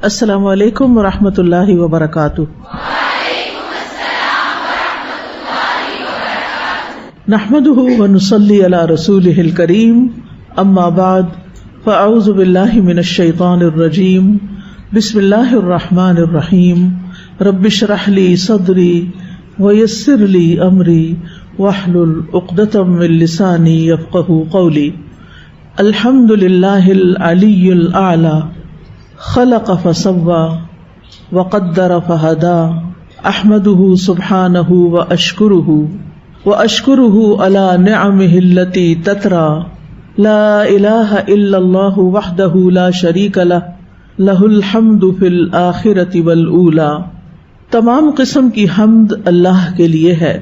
السلام علیکم ورحمۃ اللہ وبرکاتہ۔ نحمده ونصلی علی رسولہ الکریم، اما بعد فاعوذ باللہ من الشیطان الرجیم، بسم اللہ الرحمن الرحیم، رب اشرح لی صدری ویسر لی امری واحلل عقدۃ من لسانی یفقہوا قولی۔ الحمد للہ العلی الاعلی، خلق فسوى وقدر فهدى، احمده سبحانه واشكره على نعمه التي تترى، لا اله الا الله وحده لا شريك له، له الحمد في الاخرة والاولى۔ تمام قسم کی حمد اللہ کے لیے ہے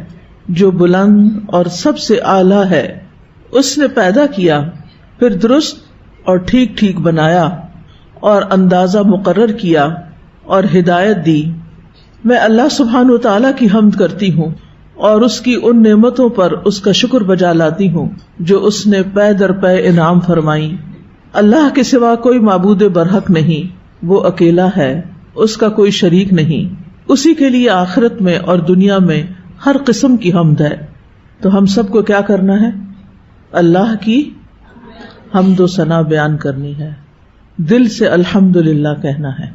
جو بلند اور سب سے اعلیٰ ہے۔ اس نے پیدا کیا، پھر درست اور ٹھیک ٹھیک بنایا اور اندازہ مقرر کیا اور ہدایت دی۔ میں اللہ سبحانہ وتعالیٰ کی حمد کرتی ہوں اور اس کی ان نعمتوں پر اس کا شکر بجا لاتی ہوں جو اس نے پے در پے انعام فرمائی۔ اللہ کے سوا کوئی معبود برحق نہیں، وہ اکیلا ہے، اس کا کوئی شریک نہیں، اسی کے لیے آخرت میں اور دنیا میں ہر قسم کی حمد ہے۔ تو ہم سب کو کیا کرنا ہے؟ اللہ کی حمد و ثنا بیان کرنی ہے، دل سے الحمدللہ کہنا ہے،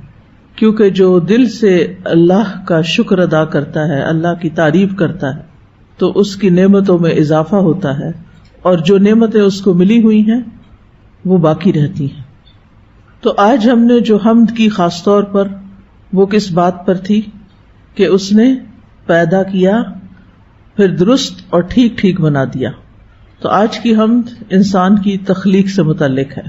کیونکہ جو دل سے اللہ کا شکر ادا کرتا ہے، اللہ کی تعریف کرتا ہے، تو اس کی نعمتوں میں اضافہ ہوتا ہے، اور جو نعمتیں اس کو ملی ہوئی ہیں وہ باقی رہتی ہیں۔ تو آج ہم نے جو حمد کی خاص طور پر، وہ کس بات پر تھی کہ اس نے پیدا کیا، پھر درست اور ٹھیک ٹھیک بنا دیا۔ تو آج کی حمد انسان کی تخلیق سے متعلق ہے۔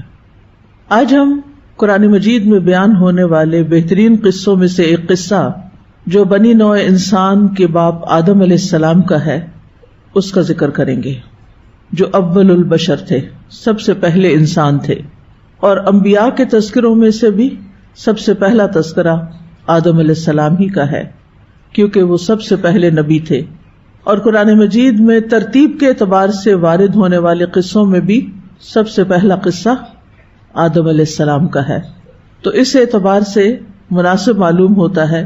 آج ہم قرآن مجید میں بیان ہونے والے بہترین قصوں میں سے ایک قصہ جو بنی نوع انسان کے باپ آدم علیہ السلام کا ہے، اس کا ذکر کریں گے، جو اول البشر تھے، سب سے پہلے انسان تھے، اور انبیاء کے تذکروں میں سے بھی سب سے پہلا تذکرہ آدم علیہ السلام ہی کا ہے، کیونکہ وہ سب سے پہلے نبی تھے۔ اور قرآن مجید میں ترتیب کے اعتبار سے وارد ہونے والے قصوں میں بھی سب سے پہلا قصہ آدم علیہ السلام کا ہے۔ تو اس اعتبار سے مناسب معلوم ہوتا ہے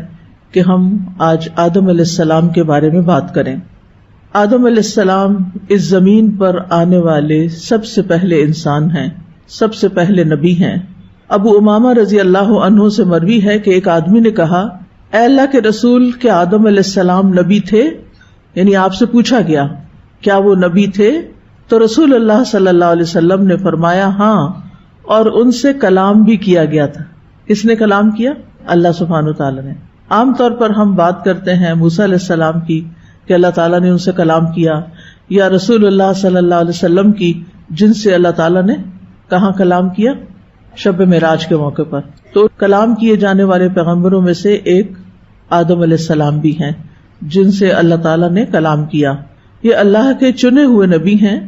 کہ ہم آج آدم علیہ السلام کے بارے میں بات کریں۔ آدم علیہ السلام اس زمین پر آنے والے سب سے پہلے انسان ہیں، سب سے پہلے نبی ہیں۔ ابو امامہ رضی اللہ عنہ سے مروی ہے کہ ایک آدمی نے کہا، اے اللہ کے رسول، کیا آدم علیہ السلام نبی تھے؟ یعنی آپ سے پوچھا گیا کیا وہ نبی تھے؟ تو رسول اللہ صلی اللہ علیہ وسلم نے فرمایا ہاں، اور ان سے کلام بھی کیا گیا تھا۔ کس نے کلام کیا؟ اللہ سبحانہ وتعالی نے۔ عام طور پر ہم بات کرتے ہیں موسیٰ علیہ السلام کی کہ اللہ تعالیٰ نے ان سے کلام کیا، یا رسول اللہ صلی اللہ علیہ وسلم کی جن سے اللہ تعالیٰ نے کہاں کلام کیا؟ شب معراج کے موقع پر۔ تو کلام کیے جانے والے پیغمبروں میں سے ایک آدم علیہ السلام بھی ہیں جن سے اللہ تعالیٰ نے کلام کیا۔ یہ اللہ کے چنے ہوئے نبی ہیں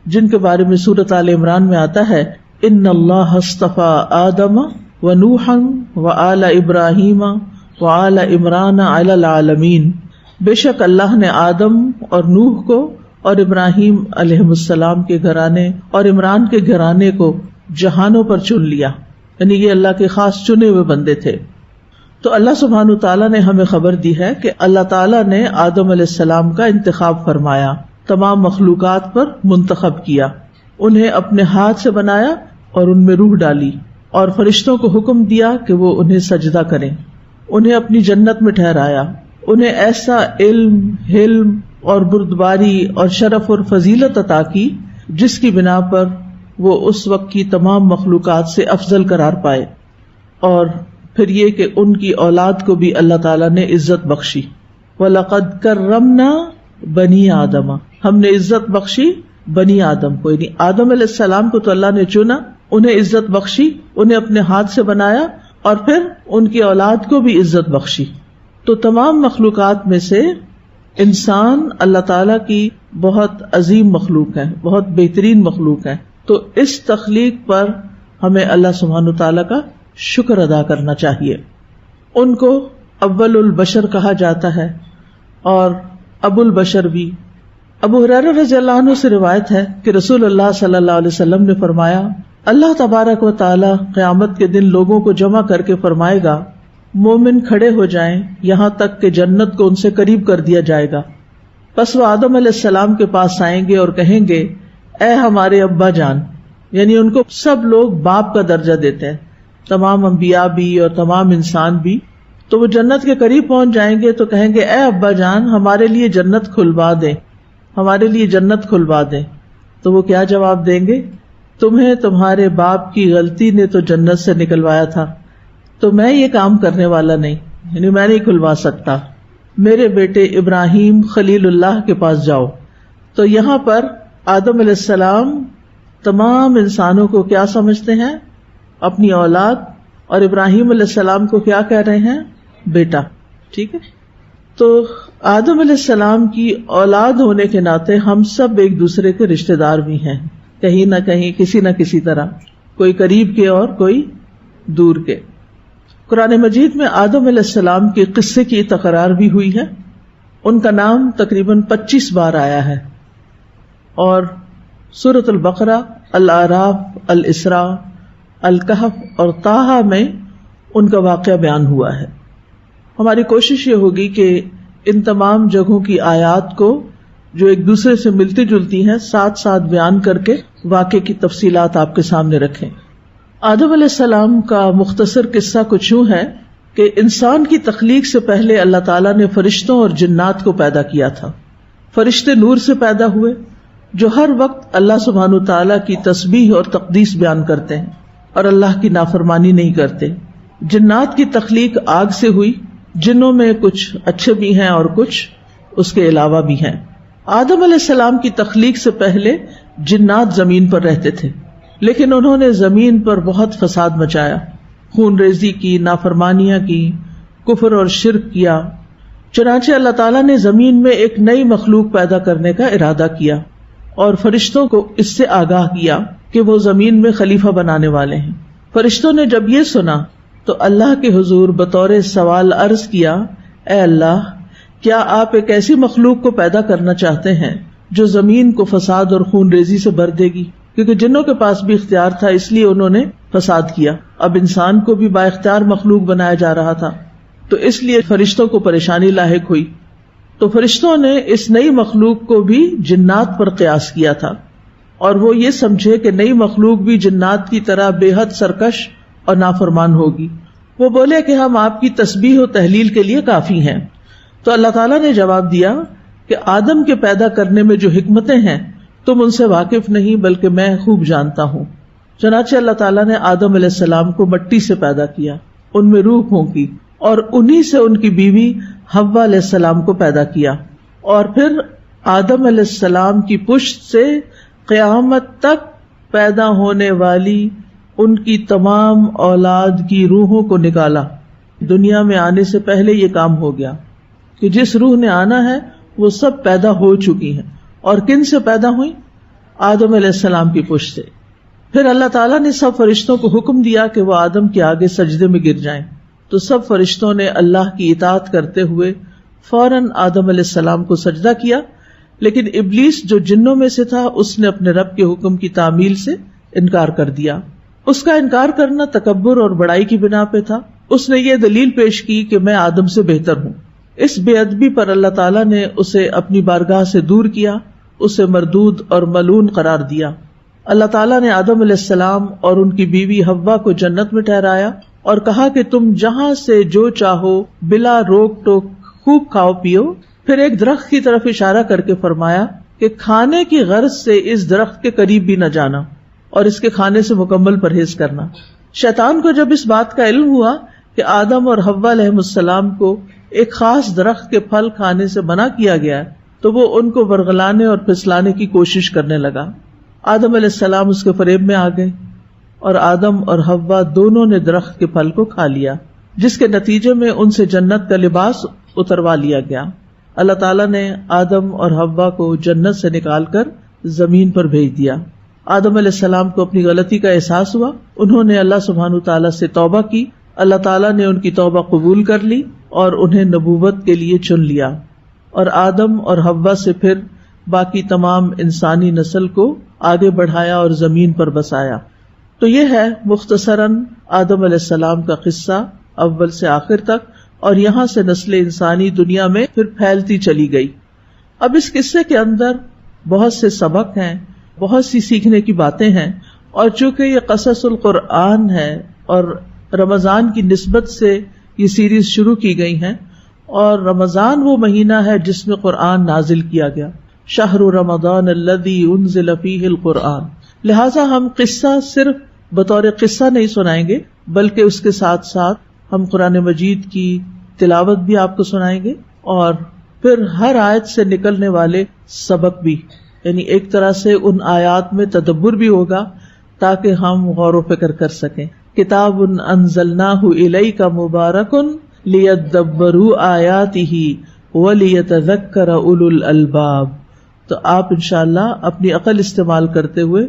جن کے بارے میں سورۃ آل عمران میں آتا ہے، ان اللہ اصطفیٰ آدم و نوحا و آل ابراہیم و آل عمران علی العالمین۔ بے شک اللہ نے آدم اور نوح کو اور ابراہیم علیہ السلام کے گھرانے اور عمران کے گھرانے کو جہانوں پر چن لیا، یعنی یہ اللہ کے خاص چنے ہوئے بندے تھے۔ تو اللہ سبحانہ تعالیٰ نے ہمیں خبر دی ہے کہ اللہ تعالیٰ نے آدم علیہ السلام کا انتخاب فرمایا، تمام مخلوقات پر منتخب کیا، انہیں اپنے ہاتھ سے بنایا اور ان میں روح ڈالی، اور فرشتوں کو حکم دیا کہ وہ انہیں سجدہ کریں، انہیں اپنی جنت میں ٹھہرایا، انہیں ایسا علم، حلم اور بردباری اور شرف اور فضیلت عطا کی جس کی بنا پر وہ اس وقت کی تمام مخلوقات سے افضل قرار پائے۔ اور پھر یہ کہ ان کی اولاد کو بھی اللہ تعالیٰ نے عزت بخشی۔ وَلَقَدْ كَرَّمْنَا بَنِي آدَمَ، ہم نے عزت بخشی بنی آدم کو، یعنی آدم علیہ السلام کو تو اللہ نے چنا، انہیں عزت بخشی، انہیں اپنے ہاتھ سے بنایا، اور پھر ان کی اولاد کو بھی عزت بخشی۔ تو تمام مخلوقات میں سے انسان اللہ تعالیٰ کی بہت عظیم مخلوق ہے، بہت بہترین مخلوق ہے۔ تو اس تخلیق پر ہمیں اللہ سبحانہ تعالیٰ کا شکر ادا کرنا چاہیے۔ ان کو اول البشر کہا جاتا ہے، اور ابو البشر بھی۔ ابو ہریرہ رضی اللہ عنہ سے روایت ہے کہ رسول اللہ صلی اللہ علیہ وسلم نے فرمایا، اللہ تبارک و تعالی قیامت کے دن لوگوں کو جمع کر کے فرمائے گا مومن کھڑے ہو جائیں یہاں تک کہ جنت کو ان سے قریب کر دیا جائے گا. پس وہ آدم علیہ السلام کے پاس آئیں گے اور کہیں گے اے ہمارے ابا جان، یعنی ان کو سب لوگ باپ کا درجہ دیتے ہیں، تمام انبیاء بھی اور تمام انسان بھی. تو وہ جنت کے قریب پہنچ جائیں گے تو کہیں گے اے ابا جان ہمارے لیے جنت کھلوا دیں، ہمارے لیے جنت کھلوا دیں. تو وہ کیا جواب دیں گے؟ تمہیں تمہارے باپ کی غلطی نے تو جنت سے نکلوایا تھا، تو میں یہ کام کرنے والا نہیں، یعنی میں نہیں کھلوا سکتا. میرے بیٹے ابراہیم خلیل اللہ کے پاس جاؤ. تو یہاں پر آدم علیہ السلام تمام انسانوں کو کیا سمجھتے ہیں؟ اپنی اولاد. اور ابراہیم علیہ السلام کو کیا کہہ رہے ہیں؟ بیٹا. ٹھیک ہے. تو آدم علیہ السلام کی اولاد ہونے کے ناطے ہم سب ایک دوسرے کے رشتہ دار بھی ہیں، کہیں نہ کہیں کسی نہ کسی طرح، کوئی قریب کے اور کوئی دور کے. قرآن مجید میں آدم علیہ السلام کے قصے کی تکرار بھی ہوئی ہے. ان کا نام تقریباً 25 بار آیا ہے، اور سورۃ البقرہ، الاعراف، الاسراء، الکہف اور طٰہٰ میں ان کا واقعہ بیان ہوا ہے. ہماری کوشش یہ ہوگی کہ ان تمام جگہوں کی آیات کو جو ایک دوسرے سے ملتی جلتی ہیں ساتھ ساتھ بیان کر کے واقعے کی تفصیلات آپ کے سامنے رکھیں. آدم علیہ السلام کا مختصر قصہ کچھ یوں ہے کہ انسان کی تخلیق سے پہلے اللہ تعالیٰ نے فرشتوں اور جنات کو پیدا کیا تھا. فرشتے نور سے پیدا ہوئے جو ہر وقت اللہ سبحانہ وتعالیٰ کی تسبیح اور تقدیس بیان کرتے ہیں اور اللہ کی نافرمانی نہیں کرتے. جنات کی تخلیق آگ سے ہوئی، جنوں میں کچھ اچھے بھی ہیں اور کچھ اس کے علاوہ بھی ہیں. آدم علیہ السلام کی تخلیق سے پہلے جنات زمین پر رہتے تھے، لیکن انہوں نے زمین پر بہت فساد مچایا، خون ریزی کی، نافرمانیاں کی، کفر اور شرک کیا. چنانچہ اللہ تعالیٰ نے زمین میں ایک نئی مخلوق پیدا کرنے کا ارادہ کیا اور فرشتوں کو اس سے آگاہ کیا کہ وہ زمین میں خلیفہ بنانے والے ہیں. فرشتوں نے جب یہ سنا تو اللہ کے حضور بطور سوال عرض کیا، اے اللہ، کیا آپ ایک ایسی مخلوق کو پیدا کرنا چاہتے ہیں جو زمین کو فساد اور خون ریزی سے بھر دے گی؟ کیونکہ جنوں کے پاس بھی اختیار تھا، اس لیے انہوں نے فساد کیا. اب انسان کو بھی با اختیار مخلوق بنایا جا رہا تھا، تو اس لیے فرشتوں کو پریشانی لاحق ہوئی. تو فرشتوں نے اس نئی مخلوق کو بھی جنات پر قیاس کیا تھا، اور وہ یہ سمجھے کہ نئی مخلوق بھی جنات کی طرح بے حد سرکش اور نافرمان ہوگی. وہ بولے کہ ہم آپ کی تسبیح و تحلیل کے لیے کافی ہیں. تو اللہ تعالیٰ نے جواب دیا کہ آدم کے پیدا کرنے میں جو حکمتیں ہیں تم ان سے واقف نہیں، بلکہ میں خوب جانتا ہوں. چنانچہ اللہ تعالیٰ نے آدم علیہ السلام کو مٹی سے پیدا کیا، ان میں روح پھونکی، اور انہی سے ان کی بیوی حوا علیہ السلام کو پیدا کیا. اور پھر آدم علیہ السلام کی پشت سے قیامت تک پیدا ہونے والی ان کی تمام اولاد کی روحوں کو نکالا. دنیا میں آنے سے پہلے یہ کام ہو گیا کہ جس روح نے آنا ہے وہ سب پیدا ہو چکی ہیں. اور کن سے پیدا ہوئی؟ آدم علیہ السلام کی پشت سے. پھر اللہ تعالیٰ نے سب فرشتوں کو حکم دیا کہ وہ آدم کے آگے سجدے میں گر جائیں. تو سب فرشتوں نے اللہ کی اطاعت کرتے ہوئے فوراً آدم علیہ السلام کو سجدہ کیا. لیکن ابلیس جو جنوں میں سے تھا اس نے اپنے رب کے حکم کی تعمیل سے انکار کر دیا. اس کا انکار کرنا تکبر اور بڑائی کی بنا پہ تھا. اس نے یہ دلیل پیش کی کہ میں آدم سے بہتر ہوں. اس بے ادبی پر اللہ تعالیٰ نے اسے اپنی بارگاہ سے دور کیا، اسے مردود اور ملعون قرار دیا. اللہ تعالیٰ نے آدم علیہ السلام اور ان کی بیوی حوا کو جنت میں ٹھہرایا اور کہا کہ تم جہاں سے جو چاہو بلا روک ٹوک خوب کھاؤ پیو. پھر ایک درخت کی طرف اشارہ کر کے فرمایا کہ کھانے کی غرض سے اس درخت کے قریب بھی نہ جانا اور اس کے کھانے سے مکمل پرہیز کرنا. شیطان کو جب اس بات کا علم ہوا کہ آدم اور حوا علیہ السلام کو ایک خاص درخت کے پھل کھانے سے منع کیا گیا تو وہ ان کو ورغلانے اور پھسلانے کی کوشش کرنے لگا. آدم علیہ السلام اس کے فریب میں آ گئے اور آدم اور حوا دونوں نے درخت کے پھل کو کھا لیا، جس کے نتیجے میں ان سے جنت کا لباس اتروا لیا گیا. اللہ تعالیٰ نے آدم اور حوا کو جنت سے نکال کر زمین پر بھیج دیا. آدم علیہ السلام کو اپنی غلطی کا احساس ہوا، انہوں نے اللہ سبحانہ تعالیٰ سے توبہ کی. اللہ تعالیٰ نے ان کی توبہ قبول کر لی اور انہیں نبوت کے لیے چن لیا، اور آدم اور حوا سے پھر باقی تمام انسانی نسل کو آگے بڑھایا اور زمین پر بسایا. تو یہ ہے مختصراً آدم علیہ السلام کا قصہ اول سے آخر تک، اور یہاں سے نسل انسانی دنیا میں پھر پھیلتی چلی گئی. اب اس قصے کے اندر بہت سے سبق ہیں، بہت سی سیکھنے کی باتیں ہیں، اور چونکہ یہ قصص القرآن ہے اور رمضان کی نسبت سے یہ سیریز شروع کی گئی ہیں، اور رمضان وہ مہینہ ہے جس میں قرآن نازل کیا گیا، شہر رمضان الذی انزل فیہ القرآن. لہٰذا ہم قصہ صرف بطور قصہ نہیں سنائیں گے، بلکہ اس کے ساتھ ساتھ ہم قرآن مجید کی تلاوت بھی آپ کو سنائیں گے، اور پھر ہر آیت سے نکلنے والے سبق بھی، یعنی ایک طرح سے ان آیات میں تدبر بھی ہوگا تاکہ ہم غور و فکر کر سکیں. کتاب انزلناہ الیک مبارک لیدبروا آیاتہ ولیتذکر اولو الالباب. تو آپ انشاءاللہ اپنی عقل استعمال کرتے ہوئے،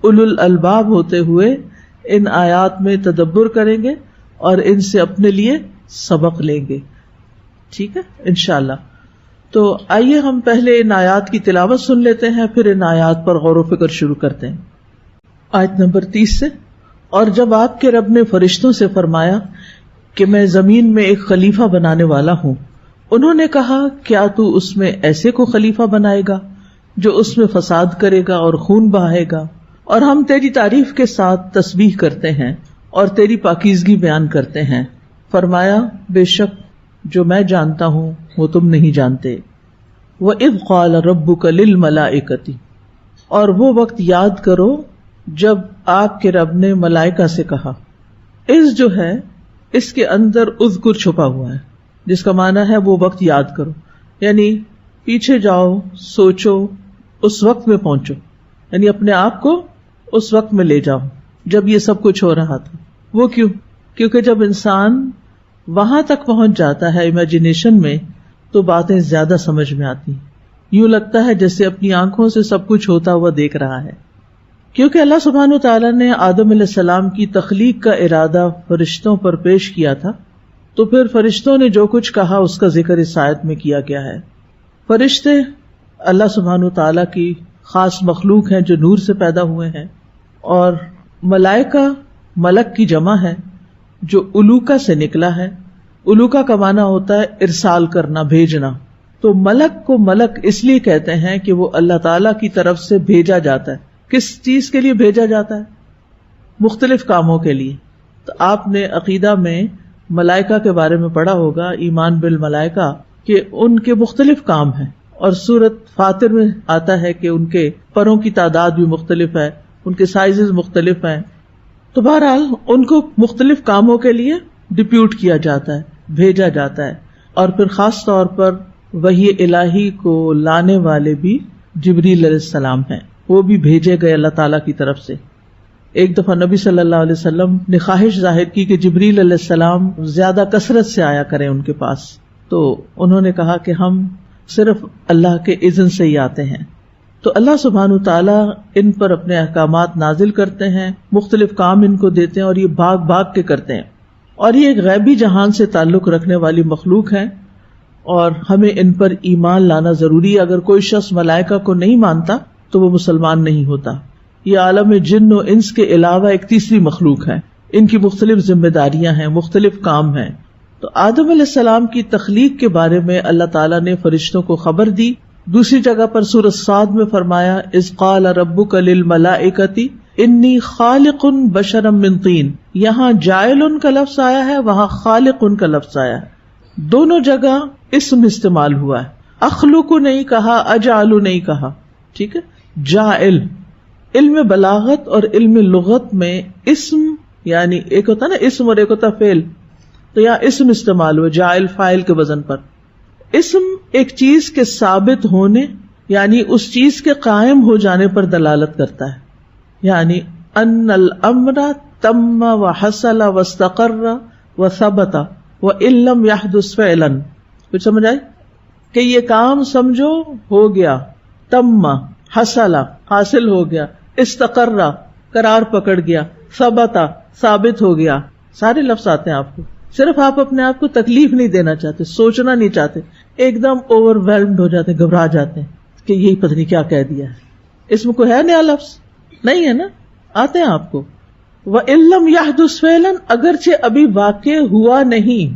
اولو الالباب ہوتے ہوئے ان آیات میں تدبر کریں گے اور ان سے اپنے لیے سبق لیں گے. ٹھیک ہے انشاءاللہ. تو آئیے ہم پہلے ان آیات کی تلاوت سن لیتے ہیں، پھر ان آیات پر غور و فکر شروع کرتے ہیں. آیت نمبر 30 سے. اور جب آپ کے رب نے فرشتوں سے فرمایا کہ میں زمین میں ایک خلیفہ بنانے والا ہوں، انہوں نے کہا کیا تو اس میں ایسے کو خلیفہ بنائے گا جو اس میں فساد کرے گا اور خون بہائے گا؟ اور ہم تیری تعریف کے ساتھ تسبیح کرتے ہیں اور تیری پاکیزگی بیان کرتے ہیں. فرمایا بے شک جو میں جانتا ہوں وہ تم نہیں جانتے. وَإِذْ قَالَ رَبُّكَ لِلْمَلَائِكَةِ، اور وہ وقت یاد کرو جب آپ کے رب نے ملائکہ سے کہا. اس جو ہے اس کے اندر اذکر چھپا ہوا ہے، جس کا معنی ہے وہ وقت یاد کرو، یعنی پیچھے جاؤ، سوچو، اس وقت میں پہنچو، یعنی اپنے آپ کو اس وقت میں لے جاؤ جب یہ سب کچھ ہو رہا تھا. وہ کیوں؟ کیونکہ جب انسان وہاں تک پہنچ جاتا ہے امیجنیشن میں تو باتیں زیادہ سمجھ میں آتی ہیں. یوں لگتا ہے جیسے اپنی آنکھوں سے سب کچھ ہوتا ہوا دیکھ رہا ہے. کیونکہ اللہ سبحانہ وتعالیٰ نے آدم علیہ السلام کی تخلیق کا ارادہ فرشتوں پر پیش کیا تھا، تو پھر فرشتوں نے جو کچھ کہا اس کا ذکر اس آیت میں کیا گیا ہے. فرشتے اللہ سبحانہ وتعالیٰ کی خاص مخلوق ہیں جو نور سے پیدا ہوئے ہیں، اور ملائکہ ملک کی جمع ہے جو الوکا سے نکلا ہے. الوکا کا معنی ہوتا ہے ارسال کرنا، بھیجنا. تو ملک کو ملک اس لیے کہتے ہیں کہ وہ اللہ تعالیٰ کی طرف سے بھیجا جاتا ہے. کس چیز کے لیے بھیجا جاتا ہے؟ مختلف کاموں کے لیے. تو آپ نے عقیدہ میں ملائکہ کے بارے میں پڑھا ہوگا، ایمان بالملائکہ، کہ ان کے مختلف کام ہیں، اور سورۃ فاطر میں آتا ہے کہ ان کے پروں کی تعداد بھی مختلف ہے، ان کے سائزز مختلف ہیں. تو بہرحال ان کو مختلف کاموں کے لیے ڈپیوٹ کیا جاتا ہے، بھیجا جاتا ہے. اور پھر خاص طور پر وحی الہی کو لانے والے بھی جبریل علیہ السلام ہیں، وہ بھی بھیجے گئے اللہ تعالیٰ کی طرف سے. ایک دفعہ نبی صلی اللہ علیہ وسلم نے خواہش ظاہر کی کہ جبریل علیہ السلام زیادہ کثرت سے آیا کریں ان کے پاس. تو انہوں نے کہا کہ ہم صرف اللہ کے اذن سے ہی آتے ہیں. تو اللہ سبحانہ تعالیٰ ان پر اپنے احکامات نازل کرتے ہیں، مختلف کام ان کو دیتے ہیں، اور یہ بھاگ بھاگ کے کرتے ہیں. اور یہ ایک غیبی جہان سے تعلق رکھنے والی مخلوق ہے، اور ہمیں ان پر ایمان لانا ضروری ہے. اگر کوئی شخص ملائکہ کو نہیں مانتا تو وہ مسلمان نہیں ہوتا. یہ عالم جن و انس کے علاوہ ایک تیسری مخلوق ہے، ان کی مختلف ذمہ داریاں ہیں، مختلف کام ہیں. تو آدم علیہ السلام کی تخلیق کے بارے میں اللہ تعالیٰ نے فرشتوں کو خبر دی. دوسری جگہ پر سورۃ صاد میں فرمایا اذ قال ربک للملائکۃ انی خالق بشرا من طین. یہاں جاعل کا لفظ آیا ہے، وہاں خالق کا لفظ آیا ہے. دونوں جگہ اسم استعمال ہوا ہے. اخلق نہیں کہا، اجعل نہیں کہا. ٹھیک ہے. جاعل، علم بلاغت اور علم لغت میں اسم، یعنی ایک ہوتا نا اسم اور ایک ہوتا فعل، تو یہاں اسم استعمال ہوا جاعل فاعل کے وزن پر. اسم ایک چیز کے ثابت ہونے، یعنی اس چیز کے قائم ہو جانے پر دلالت کرتا ہے. یعنی ان الامر تم وحصل واستقر وثبت وان لم يحدث فعلا. کچھ سمجھ آئی کہ یہ کام سمجھو ہو گیا، تم حصل حاصل ہو گیا، استقر قرار پکڑ گیا، ثبت ثابت ہو گیا. سارے لفظ آتے ہیں آپ کو، صرف آپ اپنے آپ کو تکلیف نہیں دینا چاہتے، سوچنا نہیں چاہتے، ایک دم اوور ویلمڈ ہو جاتے ہیں، گھبرا جاتے ہیں کہ یہی پتہ نہیں کیا کہہ دیا ہے. اس میں کوئی ہے نیا لفظ نہیں ہے نا، آتے ہیں آپ کو. وَإِن لَّمْ يَحْدُثْ فِعْلًا، اگرچہ ابھی واقع ہوا نہیں،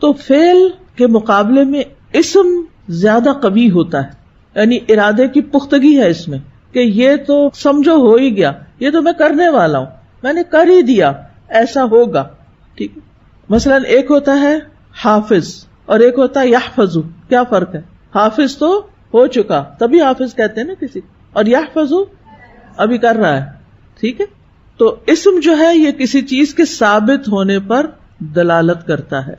تو فعل کے مقابلے میں اسم زیادہ قوی ہوتا ہے، یعنی ارادے کی پختگی ہے اس میں کہ یہ تو سمجھو ہو ہی گیا، یہ تو میں کرنے والا ہوں، میں نے کر ہی دیا، ایسا ہوگا. ٹھیک ہے. مثلا ایک ہوتا ہے حافظ اور ایک ہوتا ہے یحفظ. کیا فرق ہے؟ حافظ تو ہو چکا تبھی حافظ کہتے ہیں نا کسی، اور یحفظ ابھی کر رہا ہے. ٹھیک ہے. تو اسم جو ہے یہ کسی چیز کے ثابت ہونے پر دلالت کرتا ہے.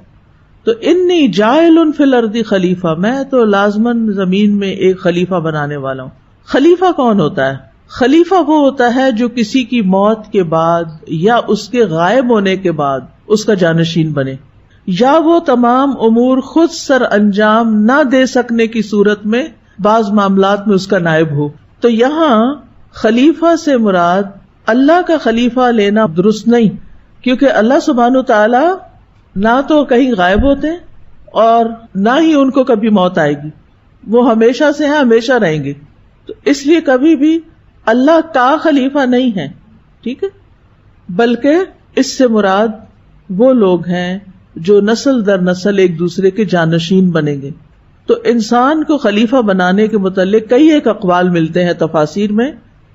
تو انی جاعل فی الارض خلیفہ، میں تو لازماً زمین میں ایک خلیفہ بنانے والا ہوں. خلیفہ کون ہوتا ہے؟ خلیفہ وہ ہوتا ہے جو کسی کی موت کے بعد یا اس کے غائب ہونے کے بعد اس کا جانشین بنے، یا وہ تمام امور خود سر انجام نہ دے سکنے کی صورت میں بعض معاملات میں اس کا نائب ہو. تو یہاں خلیفہ سے مراد اللہ کا خلیفہ لینا درست نہیں، کیونکہ اللہ سبحانہ تعالی نہ تو کہیں غائب ہوتے ہیں اور نہ ہی ان کو کبھی موت آئے گی، وہ ہمیشہ سے ہیں، ہمیشہ رہیں گے. تو اس لیے کبھی بھی اللہ کا خلیفہ نہیں ہے. ٹھیک ہے. بلکہ اس سے مراد وہ لوگ ہیں جو نسل در نسل ایک دوسرے کے جانشین بنیں گے. تو انسان کو خلیفہ بنانے کے متعلق کئی ایک اقوال ملتے ہیں تفاسیر میں.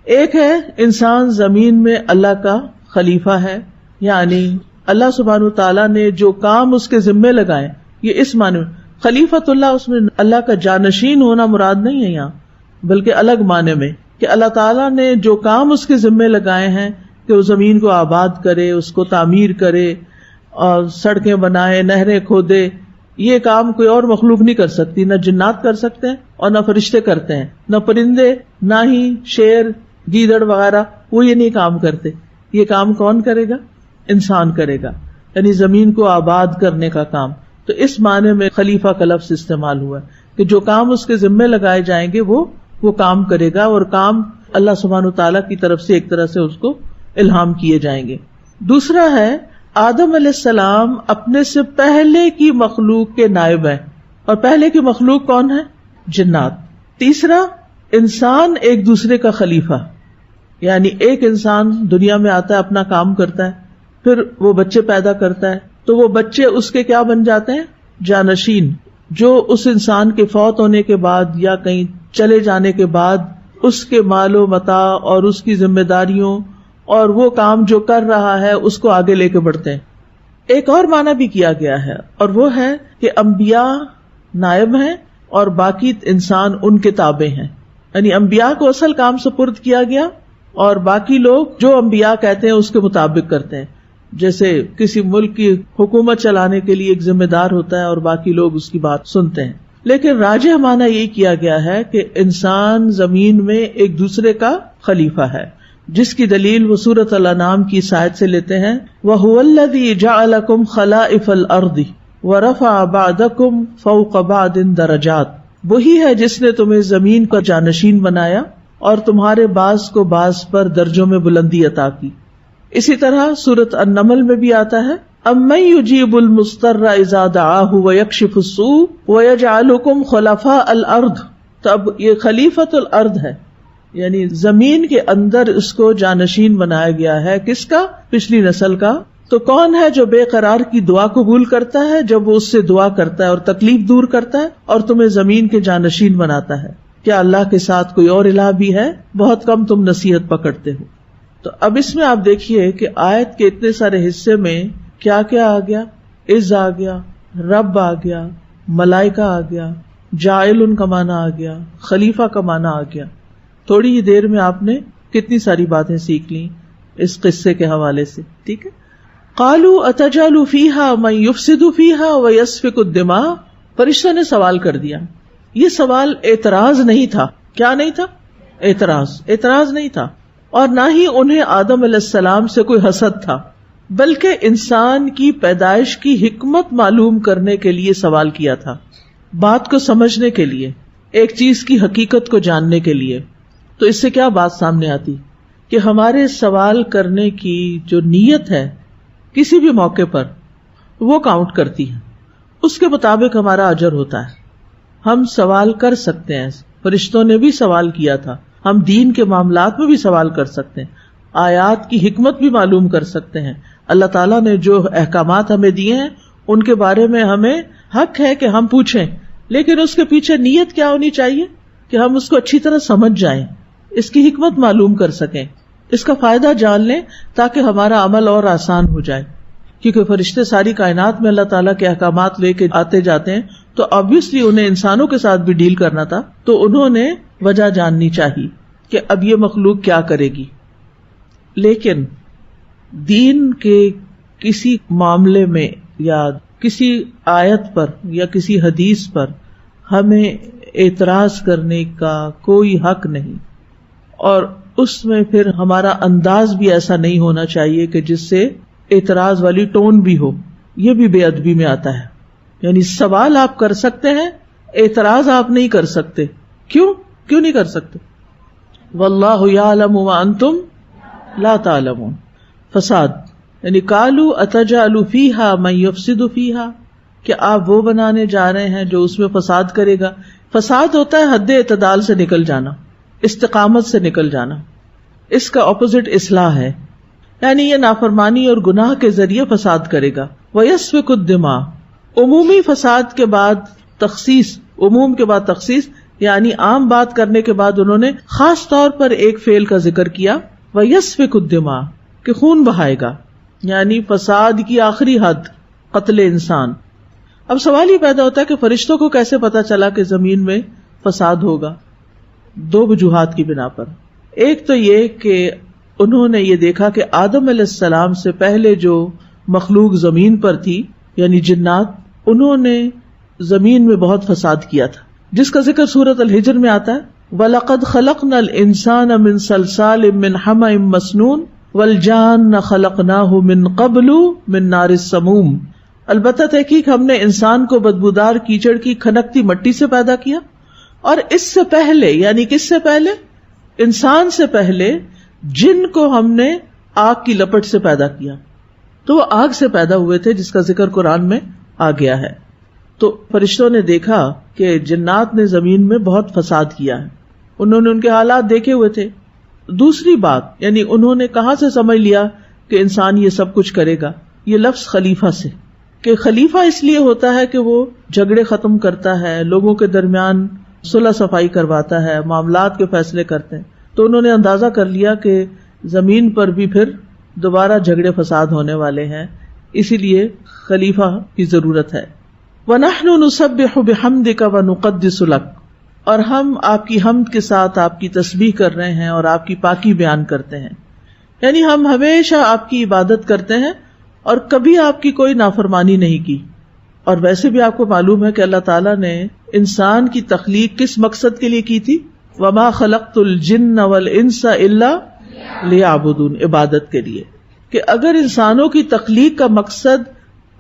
ایک ہے انسان زمین میں اللہ کا خلیفہ ہے، یعنی اللہ سبحانہ تعالیٰ نے جو کام اس کے ذمے لگائے، یہ اس معنی میں خلیفۃ اللہ، اس میں اللہ کا جانشین ہونا مراد نہیں ہے یہاں، بلکہ الگ معنی میں کہ اللہ تعالیٰ نے جو کام اس کے ذمے لگائے ہیں کہ وہ زمین کو آباد کرے، اس کو تعمیر کرے اور سڑکیں بنائے، نہریں کھودے، یہ کام کوئی اور مخلوق نہیں کر سکتی. نہ جنات کر سکتے ہیں اور نہ فرشتے کرتے ہیں، نہ پرندے، نہ ہی شیر، گیدڑ وغیرہ، وہ یہ نہیں کام کرتے. یہ کام کون کرے گا؟ انسان کرے گا، یعنی زمین کو آباد کرنے کا کام. تو اس معنی میں خلیفہ کا لفظ استعمال ہوا ہے کہ جو کام اس کے ذمے لگائے جائیں گے وہ کام کرے گا، اور کام اللہ سبحانہ تعالیٰ کی طرف سے ایک طرح سے اس کو الہام کیے جائیں گے. دوسرا ہے آدم علیہ السلام اپنے سے پہلے کی مخلوق کے نائب ہیں، اور پہلے کی مخلوق کون ہے؟ جنات. تیسرا انسان ایک دوسرے کا خلیفہ، یعنی ایک انسان دنیا میں آتا ہے، اپنا کام کرتا ہے، پھر وہ بچے پیدا کرتا ہے، تو وہ بچے اس کے کیا بن جاتے ہیں؟ جانشین، جو اس انسان کے فوت ہونے کے بعد یا کہیں چلے جانے کے بعد اس کے مال و متاع اور اس کی ذمہ داریوں اور وہ کام جو کر رہا ہے اس کو آگے لے کے بڑھتے ہیں. ایک اور معنی بھی کیا گیا ہے، اور وہ ہے کہ انبیاء نائب ہیں اور باقی انسان ان کے تابع ہیں، یعنی انبیاء کو اصل کام سپرد کیا گیا اور باقی لوگ جو انبیاء کہتے ہیں اس کے مطابق کرتے ہیں. جیسے کسی ملک کی حکومت چلانے کے لیے ایک ذمہ دار ہوتا ہے اور باقی لوگ اس کی بات سنتے ہیں. لیکن راجح معنی یہی کیا گیا ہے کہ انسان زمین میں ایک دوسرے کا خلیفہ ہے، جس کی دلیل وہ سورۃ الانعام کی اس آیت سے لیتے ہیں، وَهُوَ الَّذِي جَعَلَكُمْ خَلَائِفَ الْأَرْضِ وَرَفَعَ بَعْضَكُمْ فَوْقَ بَعْضٍ دَرَجَاتٍ، وہی ہے جس نے تمہیں زمین کا جانشین بنایا اور تمہارے بعض کو بعض پر درجوں میں بلندی عطا کی. اسی طرح سورۃ النمل میں بھی آتا ہے، أَمَّن يُجِيبُ الْمُضْطَرَّ إِذَا دَعَاهُ وَيَكْشِفُ السُّوءَ وَيَجْعَلُكُمْ خُلَفَاءَ الْأَرْضِ. تو اب یہ خلیفۃ الارض ہے، یعنی زمین کے اندر اس کو جانشین بنایا گیا ہے. کس کا؟ پچھلی نسل کا. تو کون ہے جو بے قرار کی دعا قبول کرتا ہے جب وہ اس سے دعا کرتا ہے اور تکلیف دور کرتا ہے اور تمہیں زمین کے جانشین بناتا ہے؟ کیا اللہ کے ساتھ کوئی اور الہ بھی ہے؟ بہت کم تم نصیحت پکڑتے ہو. تو اب اس میں آپ دیکھیے کہ آیت کے اتنے سارے حصے میں کیا کیا آ گیا؟ عز آ گیا، رب آ گیا، ملائکہ آ گیا، جاعل کا معنی آ گیا، خلیفہ کا معنی آ گیا. تھوڑی ہی دیر میں آپ نے کتنی ساری باتیں سیکھ لیں اس قصے کے حوالے سے. ٹھیک ہے. قالوا اتجعل فیہا من یفسد فیہا ویسفک الدماء. فرشتوں نے سوال کر دیا. یہ سوال اعتراض نہیں تھا. کیا نہیں تھا؟ اعتراض نہیں تھا، اور نہ ہی انہیں آدم علیہ السلام سے کوئی حسد تھا، بلکہ انسان کی پیدائش کی حکمت معلوم کرنے کے لیے سوال کیا تھا، بات کو سمجھنے کے لیے، ایک چیز کی حقیقت کو جاننے کے لیے. تو اس سے کیا بات سامنے آتی کہ ہمارے سوال کرنے کی جو نیت ہے کسی بھی موقع پر وہ کاؤنٹ کرتی ہے، اس کے مطابق ہمارا اجر ہوتا ہے. ہم سوال کر سکتے ہیں، فرشتوں نے بھی سوال کیا تھا، ہم دین کے معاملات میں بھی سوال کر سکتے ہیں، آیات کی حکمت بھی معلوم کر سکتے ہیں. اللہ تعالیٰ نے جو احکامات ہمیں دیے ہیں ان کے بارے میں ہمیں حق ہے کہ ہم پوچھیں، لیکن اس کے پیچھے نیت کیا ہونی چاہیے کہ ہم اس کو اچھی طرح سمجھ جائیں، اس کی حکمت معلوم کر سکیں، اس کا فائدہ جان لیں تاکہ ہمارا عمل اور آسان ہو جائے. کیونکہ فرشتے ساری کائنات میں اللہ تعالیٰ کے احکامات لے کے آتے جاتے ہیں، تو آبویسلی انہیں انسانوں کے ساتھ بھی ڈیل کرنا تھا، تو انہوں نے وجہ جاننی چاہیے کہ اب یہ مخلوق کیا کرے گی. لیکن دین کے کسی معاملے میں یا کسی آیت پر یا کسی حدیث پر ہمیں اعتراض کرنے کا کوئی حق نہیں، اور اس میں پھر ہمارا انداز بھی ایسا نہیں ہونا چاہیے کہ جس سے اعتراض والی ٹون بھی ہو. یہ بھی بے ادبی میں آتا ہے. یعنی سوال آپ کر سکتے ہیں، اعتراض آپ نہیں کر سکتے. کیوں نہیں کر سکتے؟ واللہ یعلم وانتم لا تعلمون. فساد یعنی قالوا اتجعل فیہا من یفسد فیہا، کہ آپ وہ بنانے جا رہے ہیں جو اس میں فساد کرے گا. فساد ہوتا ہے حد اعتدال سے نکل جانا، استقامت سے نکل جانا. اس کا اپوزٹ اصلاح ہے، یعنی یہ نافرمانی اور گناہ کے ذریعے فساد کرے گا. وَيَسْفِكُ الدِّمَاء، عمومی فساد کے بعد تخصیص، عموم کے بعد تخصیص، یعنی عام بات کرنے کے بعد انہوں نے خاص طور پر ایک فعل کا ذکر کیا، وَيَسْفِكُ الدِّمَاء، کہ خون بہائے گا، یعنی فساد کی آخری حد قتل انسان. اب سوال یہ پیدا ہوتا ہے کہ فرشتوں کو کیسے پتا چلا کہ زمین میں فساد ہوگا؟ دو وجوہات کی بنا پر. ایک تو یہ کہ انہوں نے یہ دیکھا کہ آدم علیہ السلام سے پہلے جو مخلوق زمین پر تھی یعنی جنات، انہوں نے زمین میں بہت فساد کیا تھا، جس کا ذکر سورۃ الحجر میں آتا ہے، وَلَقَدْ خَلَقْنَا الْإِنسَانَ مِنْ صَلْصَالٍ مِّنْ حَمَإٍ مَّسْنُونٍ وَالْجَانَّ خَلَقْنَاهُ مِنْ قَبْلُ مِنْ نَارِ السَّمُومِ. البتہ تحقیق ہم نے انسان کو بدبودار کیچڑ کی کھنکتی مٹی سے پیدا کیا، اور اس سے پہلے یعنی کس سے پہلے؟ انسان سے پہلے جن کو ہم نے آگ کی لپٹ سے پیدا کیا. تو وہ آگ سے پیدا ہوئے تھے، جس کا ذکر قرآن میں آ گیا ہے. تو فرشتوں نے دیکھا کہ جنات نے زمین میں بہت فساد کیا ہے، انہوں نے ان کے حالات دیکھے ہوئے تھے. دوسری بات یعنی انہوں نے کہاں سے سمجھ لیا کہ انسان یہ سب کچھ کرے گا؟ یہ لفظ خلیفہ سے، کہ خلیفہ اس لیے ہوتا ہے کہ وہ جھگڑے ختم کرتا ہے، لوگوں کے درمیان صلح صفائی کرواتا ہے، معاملات کے فیصلے کرتے ہیں. تو انہوں نے اندازہ کر لیا کہ زمین پر بھی پھر دوبارہ جھگڑے فساد ہونے والے ہیں، اسی لیے خلیفہ کی ضرورت ہے. وَنَحْنُ نُسَبِّحُ بِحَمْدِكَ وَنُقَدِّسُ لَكَ، اور ہم آپ کی حمد کے ساتھ آپ کی تسبیح کر رہے ہیں اور آپ کی پاکی بیان کرتے ہیں. یعنی ہم ہمیشہ آپ کی عبادت کرتے ہیں اور کبھی آپ کی کوئی نافرمانی نہیں کی. اور ویسے بھی آپ کو معلوم ہے کہ اللہ تعالیٰ نے انسان کی تخلیق کس مقصد کے لیے کی تھی؟ وَمَا خَلَقْتُ الْجِنَّ وَالْإِنسَ إِلَّا لِيَعْبُدُونِ، عبادت کے لیے. کہ اگر انسانوں کی تخلیق کا مقصد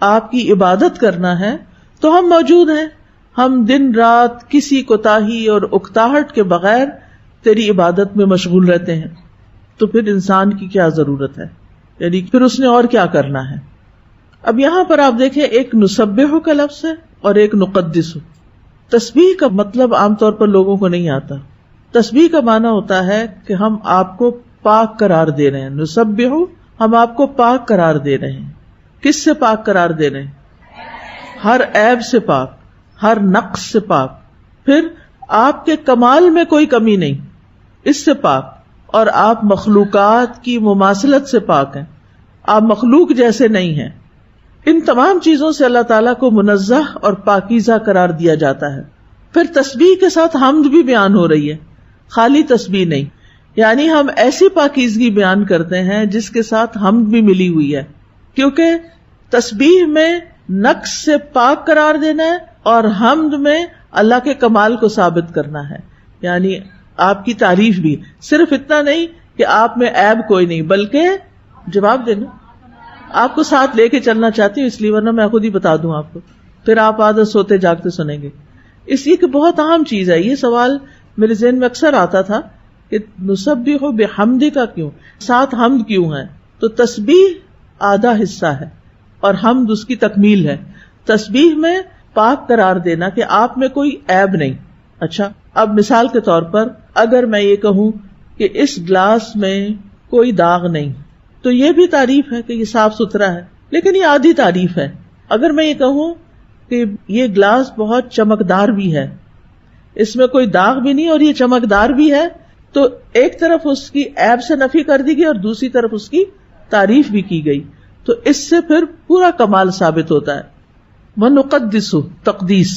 آپ کی عبادت کرنا ہے تو ہم موجود ہیں، ہم دن رات کسی کوتاہی اور اکتاہٹ کے بغیر تیری عبادت میں مشغول رہتے ہیں. تو پھر انسان کی کیا ضرورت ہے؟ یعنی پھر اس نے اور کیا کرنا ہے؟ اب یہاں پر آپ دیکھیں، ایک نسبح کا لفظ ہے اور ایک نقدس. تسبیح کا مطلب عام طور پر لوگوں کو نہیں آتا. تسبیح کا معنی ہوتا ہے کہ ہم آپ کو پاک قرار دے رہے ہیں. نسبح، ہم آپ کو پاک قرار دے رہے ہیں. کس سے پاک قرار دے رہے ہیں؟ ہر عیب سے پاک، ہر نقص سے پاک، پھر آپ کے کمال میں کوئی کمی نہیں، اس سے پاک. اور آپ مخلوقات کی مماثلت سے پاک ہیں، آپ مخلوق جیسے نہیں ہیں. ان تمام چیزوں سے اللہ تعالیٰ کو منزہ اور پاکیزہ قرار دیا جاتا ہے. پھر تسبیح کے ساتھ حمد بھی بیان ہو رہی ہے، خالی تسبیح نہیں. یعنی ہم ایسی پاکیزگی بیان کرتے ہیں جس کے ساتھ حمد بھی ملی ہوئی ہے، کیونکہ تسبیح میں نقص سے پاک قرار دینا ہے اور حمد میں اللہ کے کمال کو ثابت کرنا ہے. یعنی آپ کی تعریف بھی، صرف اتنا نہیں کہ آپ میں عیب کوئی نہیں، بلکہ جواب دینا. آپ کو ساتھ لے کے چلنا چاہتی ہوں اس لیے، ورنہ میں خود ہی بتا دوں آپ کو، پھر آپ عادت سوتے جاگتے سنیں گے. اس لیے کہ بہت اہم چیز ہے. یہ سوال میرے ذہن میں اکثر آتا تھا کہ نسبح بحمدک کا کیوں، ساتھ حمد کیوں ہے؟ تو تسبیح آدھا حصہ ہے اور حمد اس کی تکمیل ہے. تسبیح میں پاک قرار دینا کہ آپ میں کوئی عیب نہیں. اچھا، اب مثال کے طور پر اگر میں یہ کہوں کہ اس گلاس میں کوئی داغ نہیں. تو یہ بھی تعریف ہے کہ یہ صاف ستھرا ہے، لیکن یہ آدھی تعریف ہے. اگر میں یہ کہوں کہ یہ گلاس بہت چمکدار بھی ہے، اس میں کوئی داغ بھی نہیں اور یہ چمکدار بھی ہے، تو ایک طرف اس کی عیب سے نفی کر دی گئی اور دوسری طرف اس کی تعریف بھی کی گئی، تو اس سے پھر پورا کمال ثابت ہوتا ہے. وَنُقَدِّسُ تقدیس.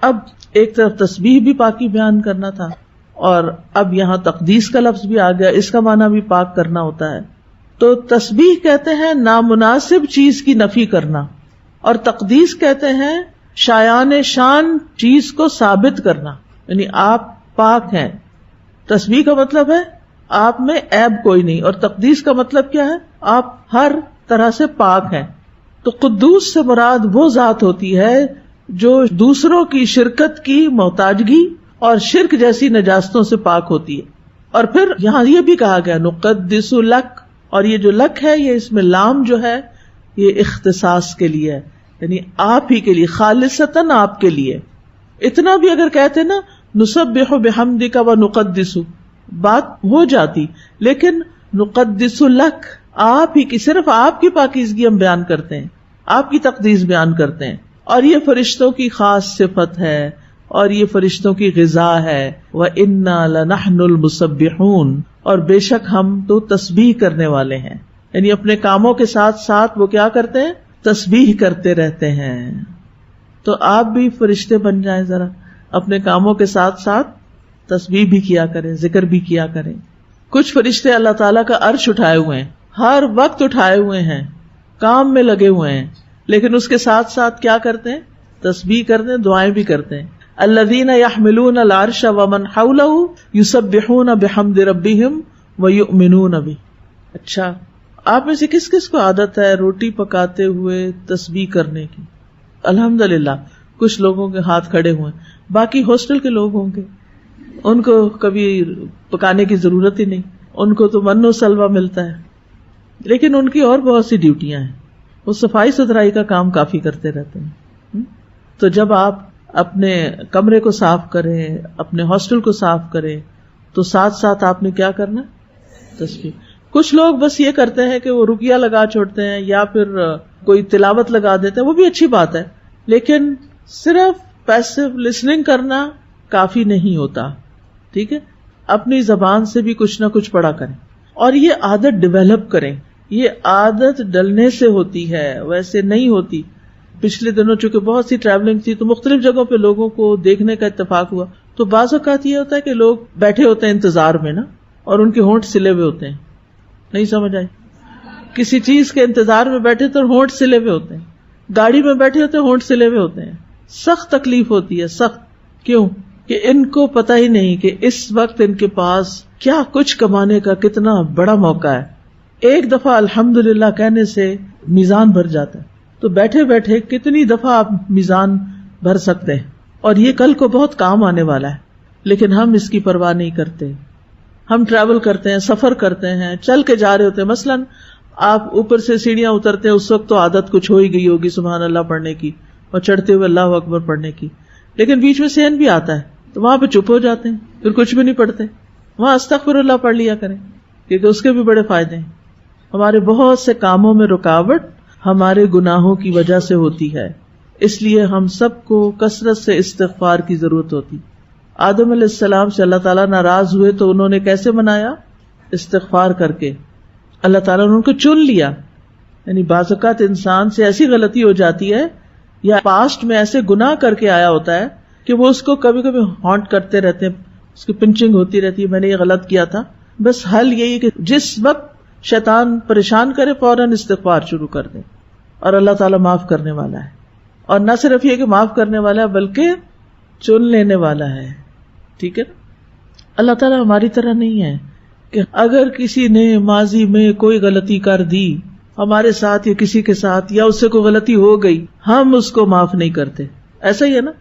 اب ایک طرف تسبیح بھی پاکی بیان کرنا تھا اور اب یہاں تقدیس کا لفظ بھی آ گیا، اس کا معنی بھی پاک کرنا ہوتا ہے. تو تسبیح کہتے ہیں نامناسب چیز کی نفی کرنا، اور تقدیس کہتے ہیں شایان شان چیز کو ثابت کرنا، یعنی آپ پاک ہیں. تسبیح کا مطلب ہے آپ میں عیب کوئی نہیں، اور تقدیس کا مطلب کیا ہے؟ آپ ہر طرح سے پاک ہیں. تو قدوس سے مراد وہ ذات ہوتی ہے جو دوسروں کی شرکت کی محتاجگی اور شرک جیسی نجاستوں سے پاک ہوتی ہے. اور پھر یہاں یہ بھی کہا گیا نقدس لک، اور یہ جو لک ہے یہ اس میں لام جو ہے یہ اختصاص کے لیے ہے، یعنی آپ ہی کے لیے، خالصتاً آپ کے لیے. اتنا بھی اگر کہتے نا نسبح بحمدک و نقدس، بات ہو جاتی، لیکن نقدس لک، آپ ہی کی، صرف آپ کی پاکیزگی ہم بیان کرتے ہیں، آپ کی تقدیس بیان کرتے ہیں. اور یہ فرشتوں کی خاص صفت ہے اور یہ فرشتوں کی غذا ہے. وَإِنَّا لَنَحْنُ الْمُسَبِّحُونَ، اور بے شک ہم تو تسبیح کرنے والے ہیں، یعنی اپنے کاموں کے ساتھ ساتھ وہ کیا کرتے ہیں؟ تسبیح کرتے رہتے ہیں. تو آپ بھی فرشتے بن جائیں، ذرا اپنے کاموں کے ساتھ ساتھ تسبیح بھی کیا کریں، ذکر بھی کیا کریں. کچھ فرشتے اللہ تعالیٰ کا عرش اٹھائے ہوئے ہیں، ہر وقت اٹھائے ہوئے ہیں، کام میں لگے ہوئے ہیں، لیکن اس کے ساتھ ساتھ کیا کرتے ہیں؟ تسبیح کرتے ہیں، دعائیں بھی کرتے ہیں. الذین یحملون العرش ومن حولہ یسبحون بحمد ربہم ویؤمنون بہ. اچھا، آپ میں سے کس کس کو عادت ہے روٹی پکاتے ہوئے تسبیح کرنے کی؟ الحمدللہ کچھ لوگوں کے ہاتھ کھڑے ہوئے ہیں. باقی ہاسٹل کے لوگ ہوں گے، ان کو کبھی پکانے کی ضرورت ہی نہیں، ان کو تو من و سلوہ ملتا ہے. لیکن ان کی اور بہت سی ڈیوٹیاں ہیں، وہ صفائی ستھرائی کا کام کافی کرتے رہتے ہیں. تو جب آپ اپنے کمرے کو صاف کریں، اپنے ہاسٹل کو صاف کریں، تو ساتھ ساتھ آپ نے کیا کرنا؟ تسبیح. کچھ لوگ بس یہ کرتے ہیں کہ وہ رقیہ لگا چھوڑتے ہیں یا پھر کوئی تلاوت لگا دیتے ہیں، وہ بھی اچھی بات ہے، لیکن صرف پیسو لسننگ کرنا کافی نہیں ہوتا. ٹھیک ہے، اپنی زبان سے بھی کچھ نہ کچھ پڑھا کریں اور یہ عادت ڈیولپ کریں. یہ عادت ڈلنے سے ہوتی ہے، ویسے نہیں ہوتی. پچھلے دنوں چونکہ بہت سی ٹریولنگ تھی تو مختلف جگہوں پہ لوگوں کو دیکھنے کا اتفاق ہوا، تو بعض اوقات یہ ہوتا ہے کہ لوگ بیٹھے ہوتے ہیں انتظار میں نا، اور ان کے ہونٹ سلے ہوئے ہوتے ہیں. نہیں سمجھ آئی؟ کسی چیز کے انتظار میں بیٹھے تو ہونٹ سلے ہوئے ہوتے ہیں، گاڑی میں بیٹھے ہوتے ہیں ہونٹ سلے ہوئے ہوتے ہیں. سخت تکلیف ہوتی ہے، سخت. کیوں؟ کہ ان کو پتہ ہی نہیں کہ اس وقت ان کے پاس کیا کچھ کمانے کا کتنا بڑا موقع ہے. ایک دفعہ الحمدللہ کہنے سے میزان بھر جاتا ہے، تو بیٹھے بیٹھے کتنی دفعہ آپ میزان بھر سکتے ہیں، اور یہ کل کو بہت کام آنے والا ہے. لیکن ہم اس کی پرواہ نہیں کرتے. ہم ٹریول کرتے ہیں، سفر کرتے ہیں، چل کے جا رہے ہوتے ہیں. مثلاً آپ اوپر سے سیڑھیاں اترتے ہیں، اس وقت تو عادت کچھ ہو ہی گئی ہوگی سبحان اللہ پڑھنے کی اور چڑھتے ہوئے اللہ اکبر پڑھنے کی، لیکن بیچ میں صحن بھی آتا ہے تو وہاں پہ چپ ہو جاتے ہیں، پھر کچھ بھی نہیں پڑھتے. وہاں استغفر اللہ پڑھ لیا کریں، کیونکہ اس کے بھی بڑے فائدے ہیں. ہمارے بہت سے کاموں میں رکاوٹ ہمارے گناہوں کی وجہ سے ہوتی ہے، اس لیے ہم سب کو کثرت سے استغفار کی ضرورت ہوتی. آدم علیہ السلام سے اللہ تعالیٰ ناراض ہوئے تو انہوں نے کیسے منایا؟ استغفار کر کے. اللہ تعالیٰ نے ان کو چن لیا. یعنی بعض اوقات انسان سے ایسی غلطی ہو جاتی ہے یا پاسٹ میں ایسے گناہ کر کے آیا ہوتا ہے کہ وہ اس کو کبھی کبھی ہانٹ کرتے رہتے ہیں، اس کی پنچنگ ہوتی رہتی ہے، میں نے یہ غلط کیا تھا. بس حل یہی کہ جس وقت شیطان پریشان کرے فوراً استغفار شروع کر دیں، اور اللہ تعالیٰ معاف کرنے والا ہے. اور نہ صرف یہ کہ معاف کرنے والا ہے بلکہ چن لینے والا ہے. ٹھیک ہے نا؟ اللہ تعالیٰ ہماری طرح نہیں ہے کہ اگر کسی نے ماضی میں کوئی غلطی کر دی ہمارے ساتھ یا کسی کے ساتھ، یا اس سے کوئی غلطی ہو گئی، ہم اس کو معاف نہیں کرتے. ایسا ہی ہے نا؟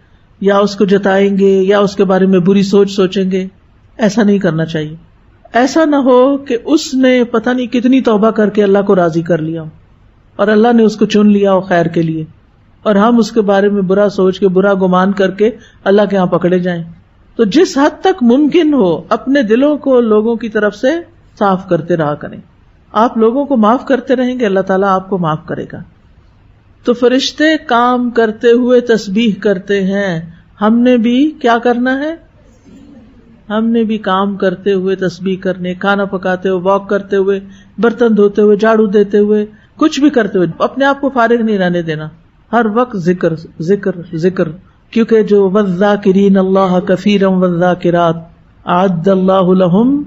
یا اس کو جتائیں گے یا اس کے بارے میں بری سوچیں گے. ایسا نہیں کرنا چاہیے. ایسا نہ ہو کہ اس نے پتہ نہیں کتنی توبہ کر کے اللہ کو راضی کر لیا اور اللہ نے اس کو چن لیا ہو خیر کے لیے، اور ہم اس کے بارے میں برا سوچ کے، برا گمان کر کے اللہ کے ہاں پکڑے جائیں. تو جس حد تک ممکن ہو اپنے دلوں کو لوگوں کی طرف سے صاف کرتے رہا کریں. آپ لوگوں کو معاف کرتے رہیں گے، اللہ تعالیٰ آپ کو معاف کرے گا. تو فرشتے کام کرتے ہوئے تسبیح کرتے ہیں، ہم نے بھی کیا کرنا ہے؟ ہم نے بھی کام کرتے ہوئے تسبیح کرنے، کھانا پکاتے ہوئے، واک کرتے ہوئے، برتن دھوتے ہوئے، جھاڑو دیتے ہوئے، کچھ بھی کرتے ہوئے اپنے آپ کو فارغ نہیں رہنے دینا. ہر وقت ذکر ذکر ذکر، کیونکہ جو والذاکرین اللہ کثیرا والذاکرات اعد اللہ لہم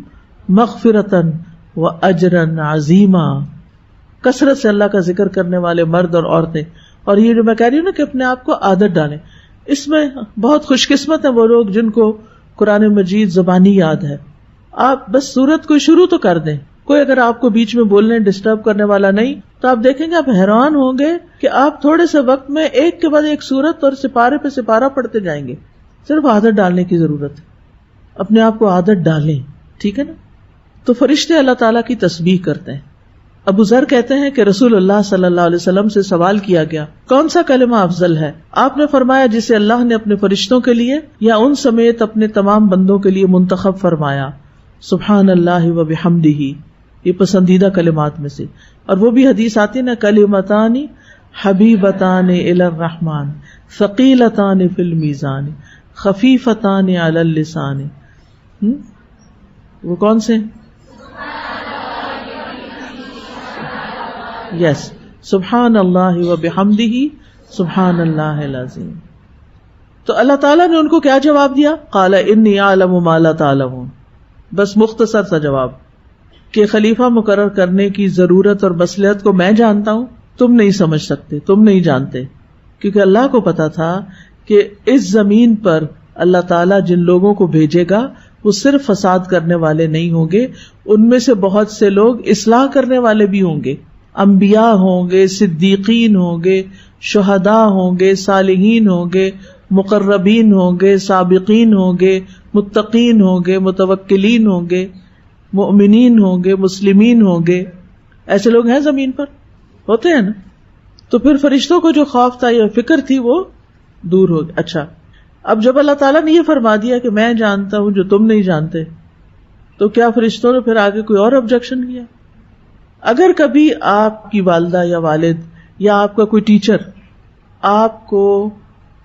مغفرۃ واجرا عظیما. کثرت سے اللہ کا ذکر کرنے والے مرد اور عورتیں. اور یہ جو میں کہہ رہی ہوں نا کہ اپنے آپ کو عادت ڈالیں، اس میں بہت خوش قسمت ہیں وہ لوگ جن کو قرآن مجید زبانی یاد ہے. آپ بس سورت کو شروع تو کر دیں، کوئی اگر آپ کو بیچ میں بولنے ڈسٹرب کرنے والا نہیں تو آپ دیکھیں گے آپ حیران ہوں گے کہ آپ تھوڑے سے وقت میں ایک کے بعد ایک سورت اور سپارے پہ سپارہ پڑھتے جائیں گے. صرف عادت ڈالنے کی ضرورت ہے، اپنے آپ کو عادت ڈالیں، ٹھیک ہے نا. تو فرشتے اللہ تعالیٰ کی تسبیح کرتے ہیں. ابو ذر کہتے ہیں کہ رسول اللہ صلی اللہ علیہ وسلم سے سوال کیا گیا کون سا کلمہ افضل ہے؟ آپ نے فرمایا جسے اللہ نے اپنے فرشتوں کے لیے یا ان سمیت اپنے تمام بندوں کے لیے منتخب فرمایا. سبحان اللہ و بحمدہ، یہ پسندیدہ کلمات میں سے. اور وہ بھی حدیث آتی نا کلمتان حبیبتان الی الرحمن ثقیلتان فی المیزان خفیفتان علی اللسان. وہ کون سے؟ یس، سبحان اللہ و بحمدہ سبحان اللہ العظیم. تو اللہ تعالیٰ نے ان کو کیا جواب دیا؟ قال انی اعلم ما لا تعلمون. بس مختصر سا جواب کہ خلیفہ مقرر کرنے کی ضرورت اور مصلحت کو میں جانتا ہوں، تم نہیں سمجھ سکتے، تم نہیں جانتے. کیونکہ اللہ کو پتا تھا کہ اس زمین پر اللہ تعالیٰ جن لوگوں کو بھیجے گا وہ صرف فساد کرنے والے نہیں ہوں گے، ان میں سے بہت سے لوگ اصلاح کرنے والے بھی ہوں گے. انبیاء ہوں گے، صدیقین ہوں گے، شہداء ہوں گے، صالحین ہوں گے، مقربین ہوں گے، سابقین ہوں گے، متقین ہوں گے، متوکلین ہوں گے، مؤمنین ہوں گے، مسلمین ہوں گے. ایسے لوگ ہیں زمین پر، ہوتے ہیں نا. تو پھر فرشتوں کو جو خوف تھا یا فکر تھی وہ دور ہو گئی. اچھا، اب جب اللہ تعالیٰ نے یہ فرما دیا کہ میں جانتا ہوں جو تم نہیں جانتے، تو کیا فرشتوں نے پھر آگے کوئی اور آبجیکشن کیا؟ اگر کبھی آپ کی والدہ یا والد یا آپ کا کوئی ٹیچر آپ کو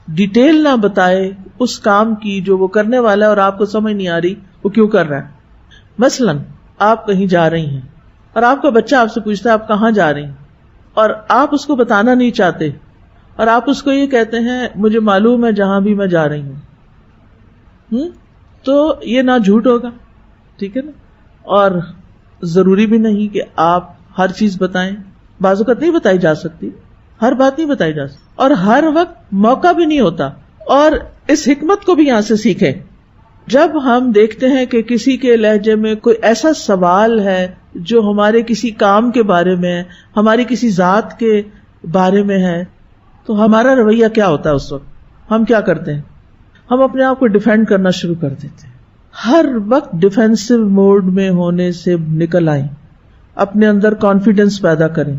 ڈیٹیل نہ بتائے اس کام کی جو وہ کرنے والا ہے اور آپ کو سمجھ نہیں آ رہی وہ کیوں کر رہا ہے. مثلاً آپ کہیں جا رہی ہیں اور آپ کا بچہ آپ سے پوچھتا ہے آپ کہاں جا رہی ہیں، اور آپ اس کو بتانا نہیں چاہتے اور آپ اس کو یہ کہتے ہیں مجھے معلوم ہے جہاں بھی میں جا رہی ہوں. تو یہ نہ جھوٹ ہوگا، ٹھیک ہے نا. اور ضروری بھی نہیں کہ آپ ہر چیز بتائیں، بعض اوقات نہیں بتائی جا سکتی، ہر بات نہیں بتائی جا سکتی، اور ہر وقت موقع بھی نہیں ہوتا. اور اس حکمت کو بھی یہاں سے سیکھیں. جب ہم دیکھتے ہیں کہ کسی کے لہجے میں کوئی ایسا سوال ہے جو ہمارے کسی کام کے بارے میں ہے، ہماری کسی ذات کے بارے میں ہے، تو ہمارا رویہ کیا ہوتا ہے؟ اس وقت ہم کیا کرتے ہیں؟ ہم اپنے آپ کو ڈیفینڈ کرنا شروع کر دیتے ہیں. ہر وقت ڈیفینسو موڈ میں ہونے سے نکل آئیں، اپنے اندر کانفیڈنس پیدا کریں.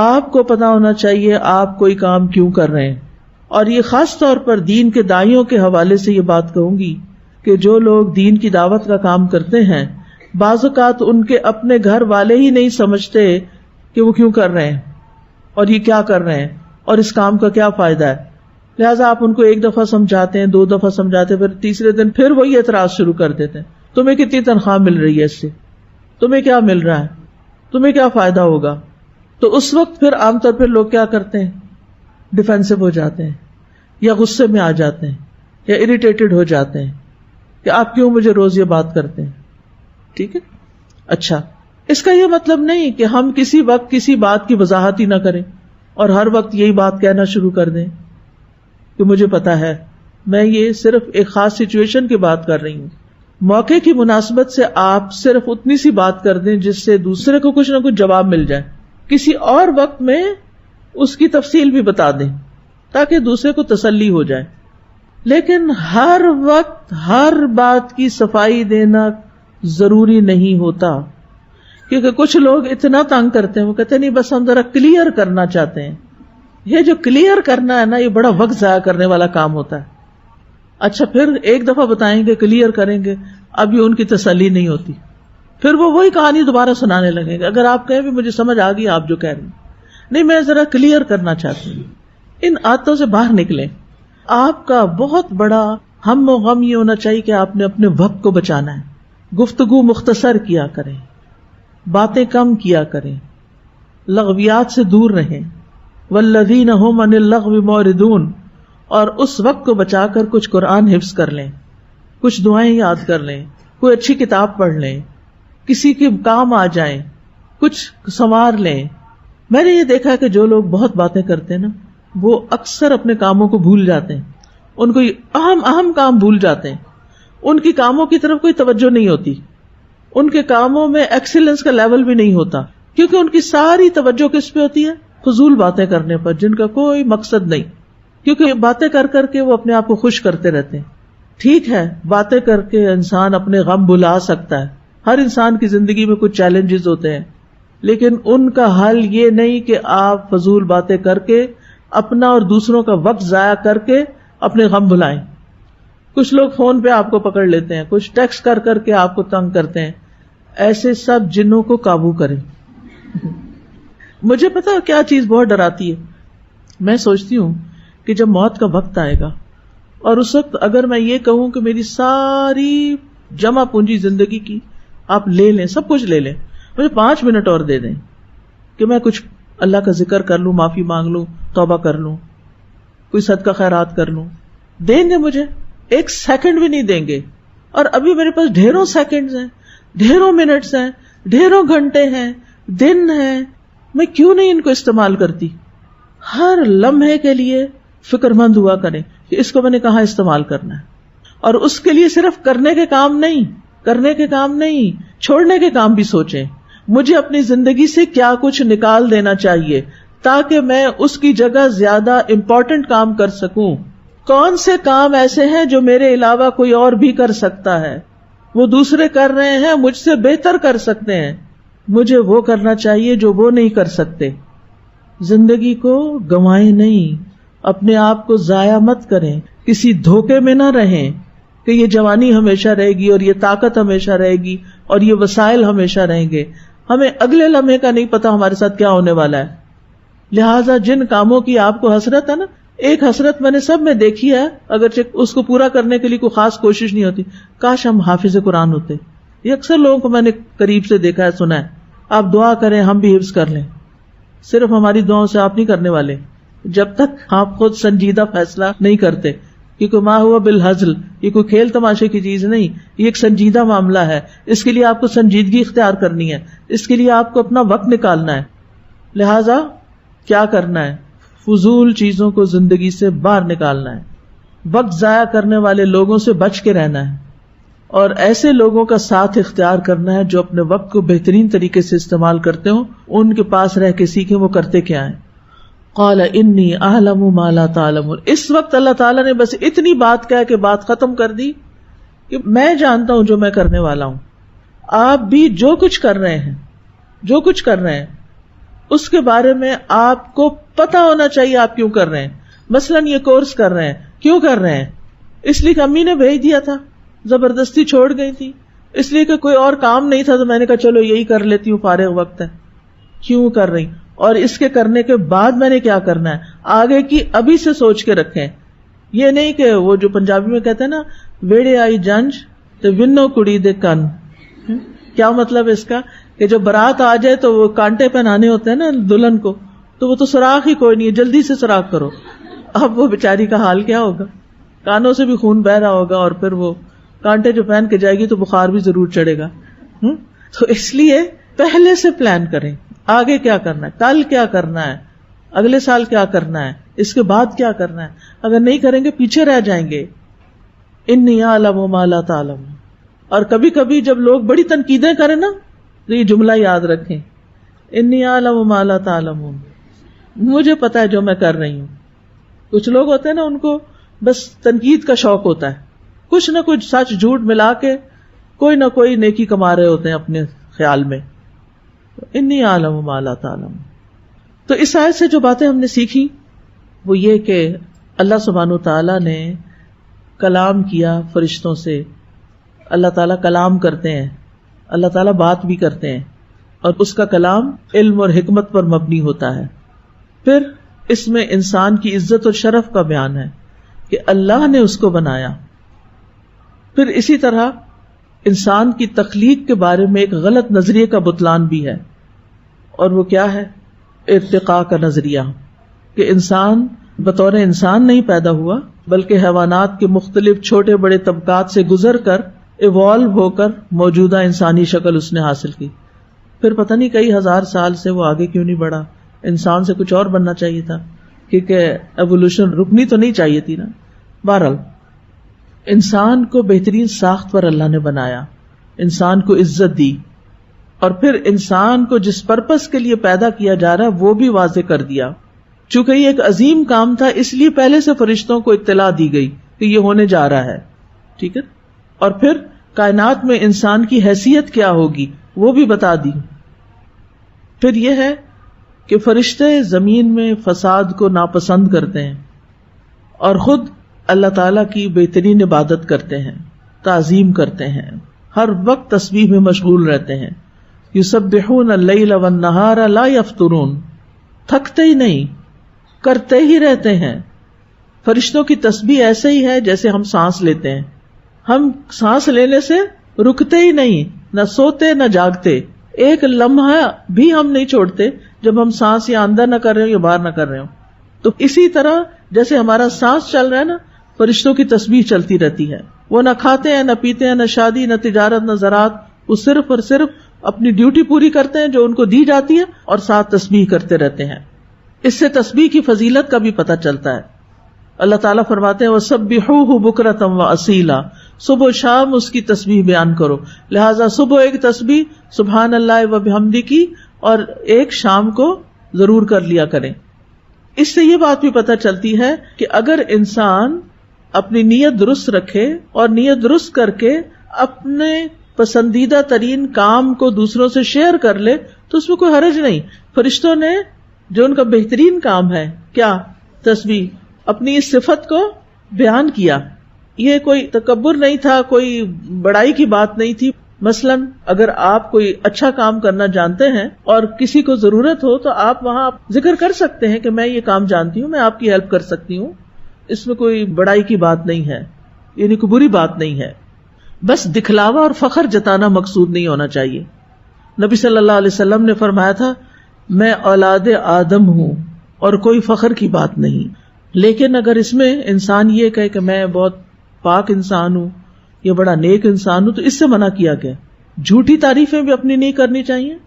آپ کو پتا ہونا چاہیے آپ کوئی کام کیوں کر رہے ہیں. اور یہ خاص طور پر دین کے داعیوں کے حوالے سے یہ بات کہوں گی کہ جو لوگ دین کی دعوت کا کام کرتے ہیں بعض اوقات ان کے اپنے گھر والے ہی نہیں سمجھتے کہ وہ کیوں کر رہے ہیں اور یہ کیا کر رہے ہیں اور اس کام کا کیا فائدہ ہے. لہٰذا آپ ان کو ایک دفعہ سمجھاتے ہیں، 2 دفعہ سمجھاتے ہیں، پھر تیسرے دن پھر وہی اعتراض شروع کر دیتے ہیں. تمہیں کتنی تنخواہ مل رہی ہے اس سے؟ تمہیں کیا مل رہا ہے؟ تمہیں کیا فائدہ ہوگا؟ تو اس وقت پھر عام طور پہ لوگ کیا کرتے ہیں؟ ڈیفینسو ہو جاتے ہیں یا غصے میں آ جاتے ہیں یا اریٹیٹڈ ہو جاتے ہیں کہ آپ کیوں مجھے روز یہ بات کرتے ہیں. ٹھیک ہے. اچھا، اس کا یہ مطلب نہیں کہ ہم کسی وقت کسی بات کی وضاحت ہی نہ کریں اور ہر وقت یہی بات کہنا شروع کر دیں کہ مجھے پتا ہے. میں یہ صرف ایک خاص سچویشن کی بات کر رہی ہوں. موقع کی مناسبت سے آپ صرف اتنی سی بات کر دیں جس سے دوسرے کو کچھ نہ کچھ جواب مل جائے. کسی اور وقت میں اس کی تفصیل بھی بتا دیں تاکہ دوسرے کو تسلی ہو جائے. لیکن ہر وقت ہر بات کی صفائی دینا ضروری نہیں ہوتا، کیونکہ کچھ لوگ اتنا تنگ کرتے ہیں، وہ کہتے ہیں نہیں بس ہم ذرا کلیئر کرنا چاہتے ہیں. یہ جو کلیئر کرنا ہے نا، یہ بڑا وقت ضائع کرنے والا کام ہوتا ہے. اچھا، پھر ایک دفعہ بتائیں گے، کلیئر کریں گے، اب یہ ان کی تسلی نہیں ہوتی. پھر وہ وہی کہانی دوبارہ سنانے لگیں گے. اگر آپ کہیں بھی مجھے سمجھ آ گئی آپ جو کہہ رہے ہیں, نہیں میں ذرا کلیئر کرنا چاہتی ہوں, ان عادتوں سے باہر نکلیں. آپ کا بہت بڑا ہم و غم یہ ہونا چاہیے کہ آپ نے اپنے وقت کو بچانا ہے. گفتگو مختصر کیا کریں, باتیں کم کیا کریں, لغویات سے دور رہیں. والذین هم عن اللغو معرضون, اور اس وقت کو بچا کر کچھ قرآن حفظ کر لیں, کچھ دعائیں یاد کر لیں, کوئی اچھی کتاب پڑھ لیں, کسی کے کام آ جائیں, کچھ سنوار لیں. میں نے یہ دیکھا کہ جو لوگ بہت باتیں کرتے ہیں نا, وہ اکثر اپنے کاموں کو بھول جاتے ہیں. ان کو اہم کام بھول جاتے ہیں. ان کی کاموں کی طرف کوئی توجہ نہیں ہوتی, ان کے کاموں میں ایکسیلنس کا لیول بھی نہیں ہوتا, کیونکہ ان کی ساری توجہ کس پہ ہوتی ہے؟ فضول باتیں کرنے پر, جن کا کوئی مقصد نہیں. کیونکہ باتیں کر کر کے وہ اپنے آپ کو خوش کرتے رہتے ہیں. ٹھیک ہے, باتیں کر کے انسان اپنے غم بھلا سکتا ہے, ہر انسان کی زندگی میں کچھ چیلنجز ہوتے ہیں, لیکن ان کا حل یہ نہیں کہ آپ فضول باتیں کر کے اپنا اور دوسروں کا وقت ضائع کر کے اپنے غم بھلائیں. کچھ لوگ فون پہ آپ کو پکڑ لیتے ہیں, کچھ ٹیکسٹ کر کر کے آپ کو تنگ کرتے ہیں. ایسے سب جنوں کو قابو کریں. مجھے پتا کیا چیز بہت ڈراتی ہے, میں سوچتی ہوں کہ جب موت کا وقت آئے گا اور اس وقت اگر میں یہ کہوں کہ میری ساری جمع پونجی زندگی کی آپ لے لیں, سب کچھ لے لیں, مجھے 5 منٹ اور دے دیں کہ میں کچھ اللہ کا ذکر کر لوں, معافی مانگ لوں, توبہ کر لوں, کوئی صدقہ خیرات کر لوں, دیں گے مجھے؟ 1 سیکنڈ بھی نہیں دیں گے. اور ابھی میرے پاس ڈھیروں سیکنڈز ہیں, ڈھیروں منٹس ہیں, ڈھیروں گھنٹے ہیں, دن ہیں, میں کیوں نہیں ان کو استعمال کرتی؟ ہر لمحے کے لیے فکر مند ہوا کریں کہ اس کو میں نے کہاں استعمال کرنا ہے. اور اس کے لیے صرف کرنے کے کام نہیں, چھوڑنے کے کام بھی سوچیں. مجھے اپنی زندگی سے کیا کچھ نکال دینا چاہیے تاکہ میں اس کی جگہ زیادہ امپورٹنٹ کام کر سکوں. کون سے کام ایسے ہیں جو میرے علاوہ کوئی اور بھی کر سکتا ہے؟ وہ دوسرے کر رہے ہیں, مجھ سے بہتر کر سکتے ہیں, مجھے وہ کرنا چاہیے جو وہ نہیں کر سکتے. زندگی کو گنوائیں نہیں, اپنے آپ کو ضائع مت کریں, کسی دھوکے میں نہ رہیں کہ یہ جوانی ہمیشہ رہے گی اور یہ طاقت ہمیشہ رہے گی اور یہ وسائل ہمیشہ رہیں گے. ہمیں اگلے لمحے کا نہیں پتا ہمارے ساتھ کیا ہونے والا ہے. لہٰذا جن کاموں کی آپ کو حسرت ہے نا, ایک حسرت میں نے سب میں دیکھی ہے, اگرچہ اس کو پورا کرنے کے لیے کوئی خاص کوشش نہیں ہوتی, کاش ہم حافظ قرآن ہوتے. یہ اکثر لوگوں کو میں نے قریب سے دیکھا ہے, سنا ہے. آپ دعا کریں ہم بھی حفظ کر لیں. صرف ہماری دعاؤں سے آپ نہیں کرنے والے جب تک آپ خود سنجیدہ فیصلہ نہیں کرتے, کیونکہ ما ہوا بالہزل, یہ کوئی کھیل تماشے کی چیز نہیں, یہ ایک سنجیدہ معاملہ ہے. اس کے لیے آپ کو سنجیدگی اختیار کرنی ہے, اس کے لیے آپ کو اپنا وقت نکالنا ہے. لہذا کیا کرنا ہے؟ فضول چیزوں کو زندگی سے باہر نکالنا ہے, وقت ضائع کرنے والے لوگوں سے بچ کے رہنا ہے, اور ایسے لوگوں کا ساتھ اختیار کرنا ہے جو اپنے وقت کو بہترین طریقے سے استعمال کرتے ہوں. ان کے پاس رہ کے سیکھیں وہ کرتے کیا ہیں. قال انی اعلم ما لا تعلمون. اس وقت اللہ تعالیٰ نے بس اتنی بات کہہ کے بات ختم کر دی کہ میں جانتا ہوں جو میں کرنے والا ہوں. آپ بھی جو کچھ کر رہے ہیں اس کے بارے میں آپ کو پتا ہونا چاہیے آپ کیوں کر رہے ہیں. مثلاً یہ کورس کر رہے ہیں, کیوں کر رہے ہیں؟ اس لیے کہ امی نے بھیج دیا تھا, زبردستی چھوڑ گئی تھی, اس لیے کہ کوئی اور کام نہیں تھا تو میں نے کہا چلو یہی کر لیتی ہوں, فارغ وقت ہے. کیوں کر رہی؟ اور اس کے کرنے کے بعد میں نے کیا کرنا ہے, آگے کی ابھی سے سوچ کے رکھیں. یہ نہیں کہ وہ جو پنجابی میں کہتے ہیں نا, ویڑے آئی جنج تو ونو کڑی دے کن. کیا مطلب اس کا؟ کہ جب بارات آ جائے تو وہ کانٹے پہنانے ہوتے ہیں نا دلہن کو, تو وہ تو سوراخ ہی کوئی نہیں ہے, جلدی سے سوراخ کرو. اب وہ بیچاری کا حال کیا ہوگا؟ کانوں سے بھی خون بہ رہا ہوگا, اور پھر وہ کانٹے جو پہن کے جائے گی تو بخار بھی ضرور چڑھے گا. تو اس لیے پہلے سے پلان کریں, آگے کیا کرنا ہے, کل کیا کرنا ہے, اگلے سال کیا کرنا ہے, اس کے بعد کیا کرنا ہے. اگر نہیں کریں گے پیچھے رہ جائیں گے. انی اعلم ما لا تعلمون. اور کبھی کبھی جب لوگ بڑی تنقیدیں کریں نا تو یہ جملہ یاد رکھیں, انی اعلم ما لا تعلمون, مجھے پتا ہے جو میں کر رہی ہوں. کچھ لوگ ہوتے ہیں نا, ان کو بس تنقید کا شوق ہوتا ہے, کچھ نہ کچھ سچ جھوٹ ملا کے کوئی نہ کوئی نیکی کما رہے ہوتے ہیں اپنے خیال میں. انی اعلم ما لا تعلمون. تو اس آیت سے جو باتیں ہم نے سیکھی وہ یہ کہ اللہ سبحانہ وتعالیٰ نے کلام کیا فرشتوں سے. اللہ تعالیٰ کلام کرتے ہیں, اللہ تعالیٰ بات بھی کرتے ہیں اور اس کا کلام علم اور حکمت پر مبنی ہوتا ہے. پھر اس میں انسان کی عزت اور شرف کا بیان ہے کہ اللہ نے اس کو بنایا. پھر اسی طرح انسان کی تخلیق کے بارے میں ایک غلط نظریے کا بطلان بھی ہے، اور وہ کیا ہے؟ ارتقاء کا نظریہ، کہ انسان بطور انسان نہیں پیدا ہوا بلکہ حیوانات کے مختلف چھوٹے بڑے طبقات سے گزر کر ایوالو ہو کر موجودہ انسانی شکل اس نے حاصل کی. پھر پتہ نہیں کئی ہزار سال سے وہ آگے کیوں نہیں بڑھا. انسان سے کچھ اور بننا چاہیے تھا، کیونکہ ایوولوشن رکنی تو نہیں چاہیے تھی نا. بہرحال انسان کو بہترین ساخت پر اللہ نے بنایا، انسان کو عزت دی، اور پھر انسان کو جس پرپس کے لیے پیدا کیا جا رہا ہے وہ بھی واضح کر دیا. چونکہ یہ ایک عظیم کام تھا اس لیے پہلے سے فرشتوں کو اطلاع دی گئی کہ یہ ہونے جا رہا ہے. ٹھیک ہے. اور پھر کائنات میں انسان کی حیثیت کیا ہوگی وہ بھی بتا دی. پھر یہ ہے کہ فرشتے زمین میں فساد کو ناپسند کرتے ہیں اور خود اللہ تعالیٰ کی بہترین عبادت کرتے ہیں، تعظیم کرتے ہیں، ہر وقت تسبیح میں مشغول رہتے ہیں. یسبحون اللیل والنہار لا یفترون، تھکتے ہی نہیں، کرتے ہی رہتے ہیں. فرشتوں کی تسبیح ایسے ہی ہے جیسے ہم سانس لیتے ہیں. ہم سانس لینے سے رکتے ہی نہیں، نہ سوتے نہ جاگتے، ایک لمحہ بھی ہم نہیں چھوڑتے جب ہم سانس یا اندر نہ کر رہے ہوں یا باہر نہ کر رہے ہوں. تو اسی طرح جیسے ہمارا سانس چل رہا ہے نا، فرشتوں کی تسبیح چلتی رہتی ہے. وہ نہ کھاتے ہیں نہ پیتے ہیں، نہ شادی نہ تجارت نہ زراعت، وہ صرف اور صرف اپنی ڈیوٹی پوری کرتے ہیں جو ان کو دی جاتی ہے اور ساتھ تسبیح کرتے رہتے ہیں. اس سے تسبیح کی فضیلت کا بھی پتہ چلتا ہے. اللہ تعالیٰ فرماتے ہیں وَسَبِّحُوهُ بُكْرَةً وَأَصِيلًا، صبح و شام اس کی تسبیح بیان کرو. لہٰذا صبح ایک تسبیح سبحان اللہ و بحمدہ کی اور ایک شام کو ضرور کر لیا کریں. اس سے یہ بات بھی پتہ چلتی ہے کہ اگر انسان اپنی نیت درست رکھے اور نیت درست کر کے اپنے پسندیدہ ترین کام کو دوسروں سے شیئر کر لے تو اس میں کوئی حرج نہیں. فرشتوں نے جو ان کا بہترین کام ہے کیا؟ تسبیح، اپنی اس صفت کو بیان کیا. یہ کوئی تکبر نہیں تھا، کوئی بڑائی کی بات نہیں تھی. مثلاً اگر آپ کوئی اچھا کام کرنا جانتے ہیں اور کسی کو ضرورت ہو تو آپ وہاں ذکر کر سکتے ہیں کہ میں یہ کام جانتی ہوں، میں آپ کی ہیلپ کر سکتی ہوں. اس میں کوئی بڑائی کی بات نہیں ہے، یعنی کوئی بری بات نہیں ہے. بس دکھلاوا اور فخر جتانا مقصود نہیں ہونا چاہیے. نبی صلی اللہ علیہ وسلم نے فرمایا تھا میں اولاد آدم ہوں اور کوئی فخر کی بات نہیں. لیکن اگر اس میں انسان یہ کہے کہ میں بہت پاک انسان ہوں یا بڑا نیک انسان ہوں تو اس سے منع کیا گیا. جھوٹی تعریفیں بھی اپنی نہیں کرنی چاہیے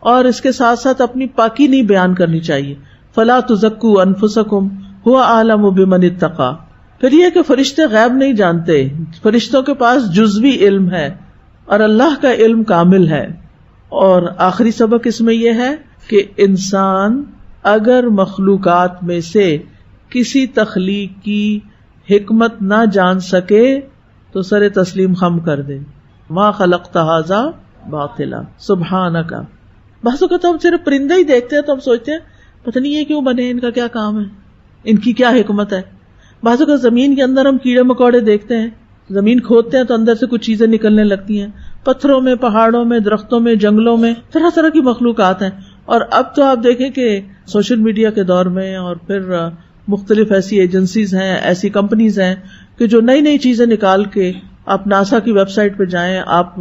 اور اس کے ساتھ ساتھ اپنی پاکی نہیں بیان کرنی چاہیے. فلا تزکوا انفسکم هو اعلم بمن اتقى. پھر یہ کہ فرشتے غیب نہیں جانتے، فرشتوں کے پاس جزوی علم ہے اور اللہ کا علم کامل ہے. اور آخری سبق اس میں یہ ہے کہ انسان اگر مخلوقات میں سے کسی تخلیق کی حکمت نہ جان سکے تو سر تسلیم خم کر دے. ما خلقت ھذا باطلا سبحانک. بعض اوقات ہم صرف پرندے ہی دیکھتے ہیں تو ہم سوچتے ہیں پتہ نہیں یہ کیوں بنے، ان کا کیا کام ہے، ان کی کیا حکمت ہے. بعض اوقات زمین کے اندر ہم کیڑے مکوڑے دیکھتے ہیں، زمین کھودتے ہیں تو اندر سے کچھ چیزیں نکلنے لگتی ہیں. پتھروں میں، پہاڑوں میں، درختوں میں، جنگلوں میں طرح طرح کی مخلوقات ہیں. اور اب تو آپ دیکھیں کہ سوشل میڈیا کے دور میں اور پھر مختلف ایسی ایجنسیز ہیں، ایسی کمپنیز ہیں کہ جو نئی نئی چیزیں نکال کے، آپ ناسا کی ویب سائٹ پہ جائیں، آپ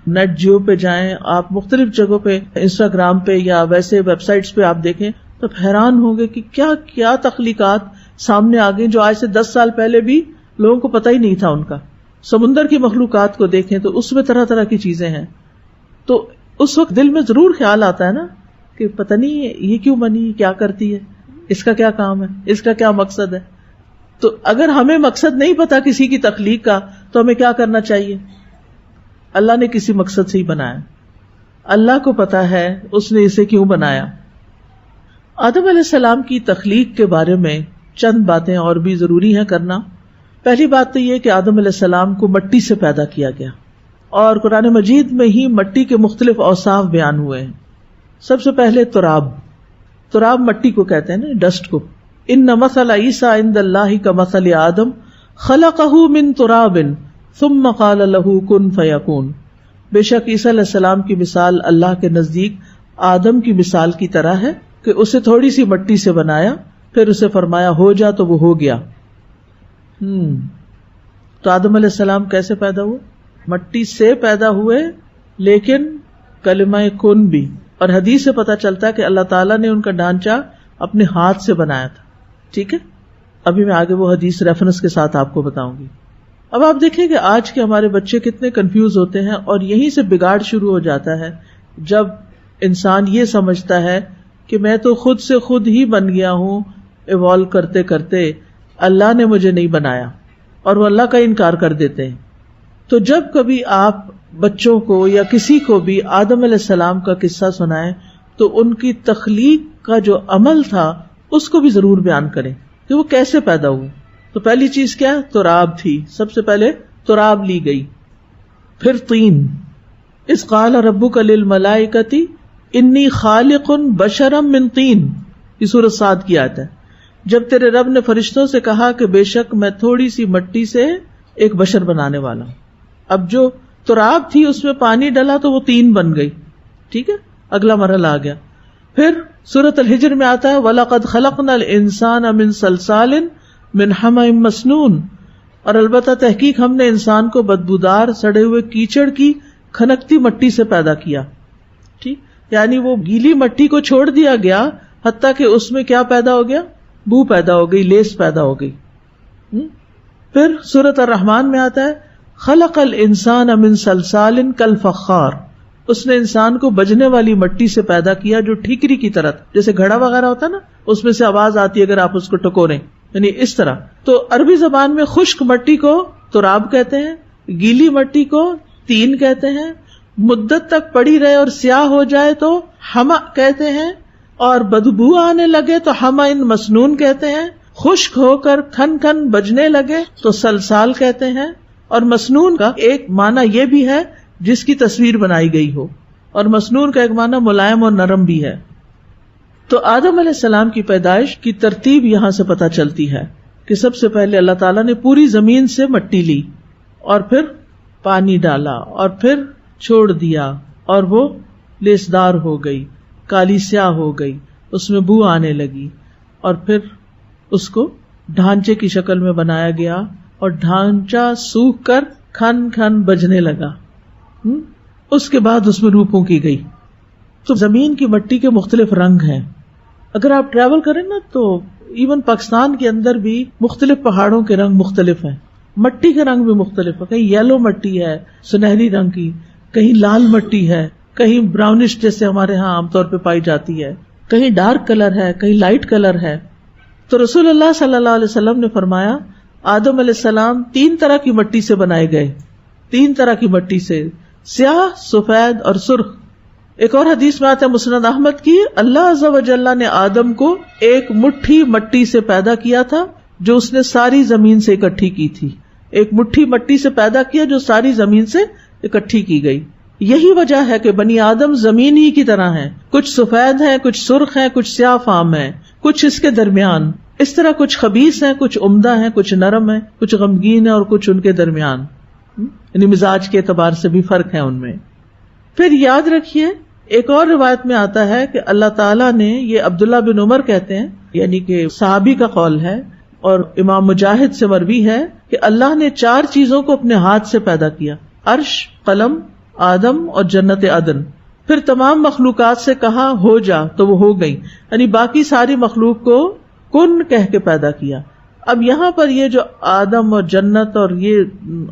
نیٹ جیو پہ جائیں، آپ مختلف جگہوں پہ انسٹاگرام پہ یا ویسے ویب سائٹس پہ آپ دیکھیں تو حیران ہوں گے کہ کیا کیا تخلیقات سامنے آ گئی جو آج سے 10 سال پہلے بھی لوگوں کو پتہ ہی نہیں تھا ان کا. سمندر کی مخلوقات کو دیکھیں تو اس میں طرح طرح کی چیزیں ہیں. تو اس وقت دل میں ضرور خیال آتا ہے نا کہ پتہ نہیں یہ کیوں بنی، کیا کرتی ہے، اس کا کیا کام ہے، اس کا کیا مقصد ہے. تو اگر ہمیں مقصد نہیں پتا کسی کی تخلیق کا تو ہمیں کیا کرنا چاہیے؟ اللہ نے کسی مقصد سے ہی بنایا، اللہ کو پتا ہے اس نے اسے کیوں بنایا. آدم علیہ السلام کی تخلیق کے بارے میں چند باتیں اور بھی ضروری ہیں کرنا. پہلی بات تو یہ کہ آدم علیہ السلام کو مٹی سے پیدا کیا گیا اور قرآن مجید میں ہی مٹی کے مختلف اوصاف بیان ہوئے ہیں. سب سے پہلے تراب مٹی کو کہتے ہیں نا، ڈسٹ کو. ان مثل عیسیٰ عند اللہ کمثل آدم خلقہ من تراب ثم قال له کن فیکون. بے شک عیسیٰ علیہ السلام کی مثال اللہ کے نزدیک آدم کی مثال کی طرح ہے کہ اسے تھوڑی سی مٹی سے بنایا، پھر اسے فرمایا ہو جا تو وہ ہو گیا۔ تو آدم علیہ السلام کیسے پیدا ہوئے؟ مٹی سے پیدا ہوئے، لیکن کلمہ کن بھی، اور حدیث سے پتہ چلتا ہے کہ اللہ تعالیٰ نے ان کا ڈھانچہ اپنے ہاتھ سے بنایا تھا۔ ٹھیک ہے، ابھی میں آگے وہ حدیث ریفرنس کے ساتھ آپ کو بتاؤں گی۔ اب آپ دیکھیں کہ آج کے ہمارے بچے کتنے کنفیوز ہوتے ہیں، اور یہیں سے بگاڑ شروع ہو جاتا ہے جب انسان یہ سمجھتا ہے کہ میں تو خود سے خود ہی بن گیا ہوں، ایوالو کرتے کرتے، اللہ نے مجھے نہیں بنایا، اور وہ اللہ کا انکار کر دیتے ہیں۔ تو جب کبھی آپ بچوں کو یا کسی کو بھی آدم علیہ السلام کا قصہ سنائیں تو ان کی تخلیق کا جو عمل تھا اس کو بھی ضرور بیان کریں کہ وہ کیسے پیدا ہوئے۔ تو پہلی چیز کیا؟ تراب تھی، سب سے پہلے تراب لی گئی، پھر طین۔ اذ قال ربک للملائکۃ انی خالق بشرا من طین، یہ سورۃ صاد کی آیت ہے۔ جب تیرے رب نے فرشتوں سے کہا کہ بے شک میں تھوڑی سی مٹی سے ایک بشر بنانے والا ہوں، اب جو تراب تھی اس میں پانی ڈلا تو وہ طین بن گئی۔ ٹھیک ہے، اگلا مرحلہ آ گیا۔ پھر سورۃ الحجر میں آتا ہے وَلَقَدْ خَلَقْنَا الْإِنسَانَ مِنْ صَلْصَالٍ مِنْ حَمَإٍ مَسْنُونٍ، اور البتہ تحقیق ہم نے انسان کو بدبودار سڑے ہوئے کیچڑ کی کھنکتی مٹی سے پیدا کیا۔ ٹھیک، یعنی وہ گیلی مٹی کو چھوڑ دیا گیا، حتیٰ کہ اس میں کیا پیدا ہو گیا؟ بو پیدا ہو گئی، لیس پیدا ہو گئی۔ پھر سورۃ الرحمن میں آتا ہے خلق الانسان من صلصال کالفخار، اس نے انسان کو بجنے والی مٹی سے پیدا کیا جو ٹھیکری کی طرح، جیسے گھڑا وغیرہ ہوتا ہے نا، اس میں سے آواز آتی ہے اگر آپ اس کو ٹکوریں، یعنی اس طرح۔ تو عربی زبان میں خشک مٹی کو تراب کہتے ہیں، گیلی مٹی کو طین کہتے ہیں، مدت تک پڑی رہے اور سیاہ ہو جائے تو حما کہتے ہیں، اور بدبو آنے لگے تو حمائن مسنون کہتے ہیں، خشک ہو کر کھن کھن بجنے لگے تو سلسال کہتے ہیں، اور مسنون کا ایک معنی یہ بھی ہے جس کی تصویر بنائی گئی ہو، اور مسنون کا ایک معنی ملائم اور نرم بھی ہے۔ تو آدم علیہ السلام کی پیدائش کی ترتیب یہاں سے پتہ چلتی ہے کہ سب سے پہلے اللہ تعالیٰ نے پوری زمین سے مٹی لی، اور پھر پانی ڈالا، اور پھر چھوڑ دیا، اور وہ لیسدار ہو گئی، کالی سیاہ ہو گئی، اس میں بو آنے لگی، اور پھر اس کو ڈھانچے کی شکل میں بنایا گیا، اور ڈھانچہ سوکھ کر کھن کھن بجنے لگا۔ اس کے بعد اس میں روح پھونکی گئی۔ تو زمین کی مٹی کے مختلف رنگ ہیں۔ اگر آپ ٹریول کریں نا تو ایون پاکستان کے اندر بھی مختلف پہاڑوں کے رنگ مختلف ہیں، مٹی کے رنگ بھی مختلف ہے، کہیں یلو مٹی ہے سنہری رنگ کی، کہیں لال مٹی ہے، کہیں براؤنش جیسے ہمارے ہاں عام طور پہ پائی جاتی ہے، کہیں ڈارک کلر ہے، کہیں لائٹ کلر ہے۔ تو رسول اللہ صلی اللہ علیہ وسلم نے فرمایا آدم علیہ السلام 3 طرح کی مٹی سے بنائے گئے، 3 طرح کی مٹی سے، سیاہ، سفید اور سرخ۔ ایک اور حدیث میں آتا ہے مسند احمد کی، اللہ عز و جل نے آدم کو ایک مٹھی مٹی سے پیدا کیا تھا جو اس نے ساری زمین سے اکٹھی کی تھی، ایک مٹھی مٹی سے پیدا کیا جو ساری زمین سے اکٹھی کی گئی۔ یہی وجہ ہے کہ بنی آدم زمین ہی کی طرح ہیں، کچھ سفید ہیں، کچھ سرخ ہیں، کچھ سیاہ فام ہیں، کچھ اس کے درمیان، اس طرح کچھ خبیث ہیں، کچھ عمدہ ہیں، کچھ نرم ہیں، کچھ غمگین ہیں، اور کچھ ان کے درمیان، یعنی مزاج کے اعتبار سے بھی فرق ہے ان میں۔ پھر یاد رکھیے ایک اور روایت میں آتا ہے کہ اللہ تعالیٰ نے، یہ عبداللہ بن عمر کہتے ہیں، یعنی کہ صحابی کا قول ہے اور امام مجاہد سے مروی ہے کہ اللہ نے 4 چیزوں کو اپنے ہاتھ سے پیدا کیا، عرش، قلم، آدم اور جنت عدن۔ پھر تمام مخلوقات سے کہا ہو جا تو وہ ہو گئی، یعنی باقی ساری مخلوق کو کن کہہ کے پیدا کیا۔ اب یہاں پر یہ جو آدم اور جنت اور یہ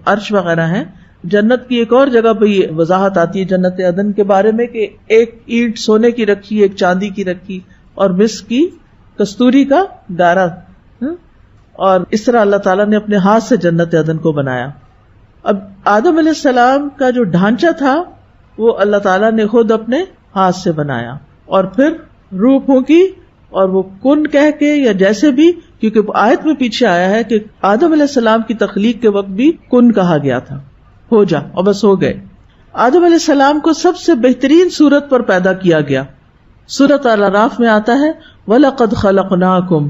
عرش وغیرہ ہیں، جنت کی ایک اور جگہ پہ یہ وضاحت آتی ہے جنت عدن کے بارے میں کہ ایک اینٹ سونے کی رکھی، ایک چاندی کی رکھی، اور مسک کی کستوری کا گارا، اور اس طرح اللہ تعالیٰ نے اپنے ہاتھ سے جنت عدن کو بنایا۔ اب آدم علیہ السلام کا جو ڈھانچہ تھا وہ اللہ تعالیٰ نے خود اپنے ہاتھ سے بنایا، اور پھر روح پھونکی، اور وہ کن کہہ کے یا جیسے بھی، کیونکہ آیت میں پیچھے آیا ہے کہ آدم علیہ السلام کی تخلیق کے وقت بھی کن کہا گیا تھا، ہو جا، اور بس ہو گئے۔ آدم علیہ السلام کو سب سے بہترین صورت پر پیدا کیا گیا۔ سورۃ الاعراف میں آتا ہے وَلَقَدْ خَلَقْنَاكُمْ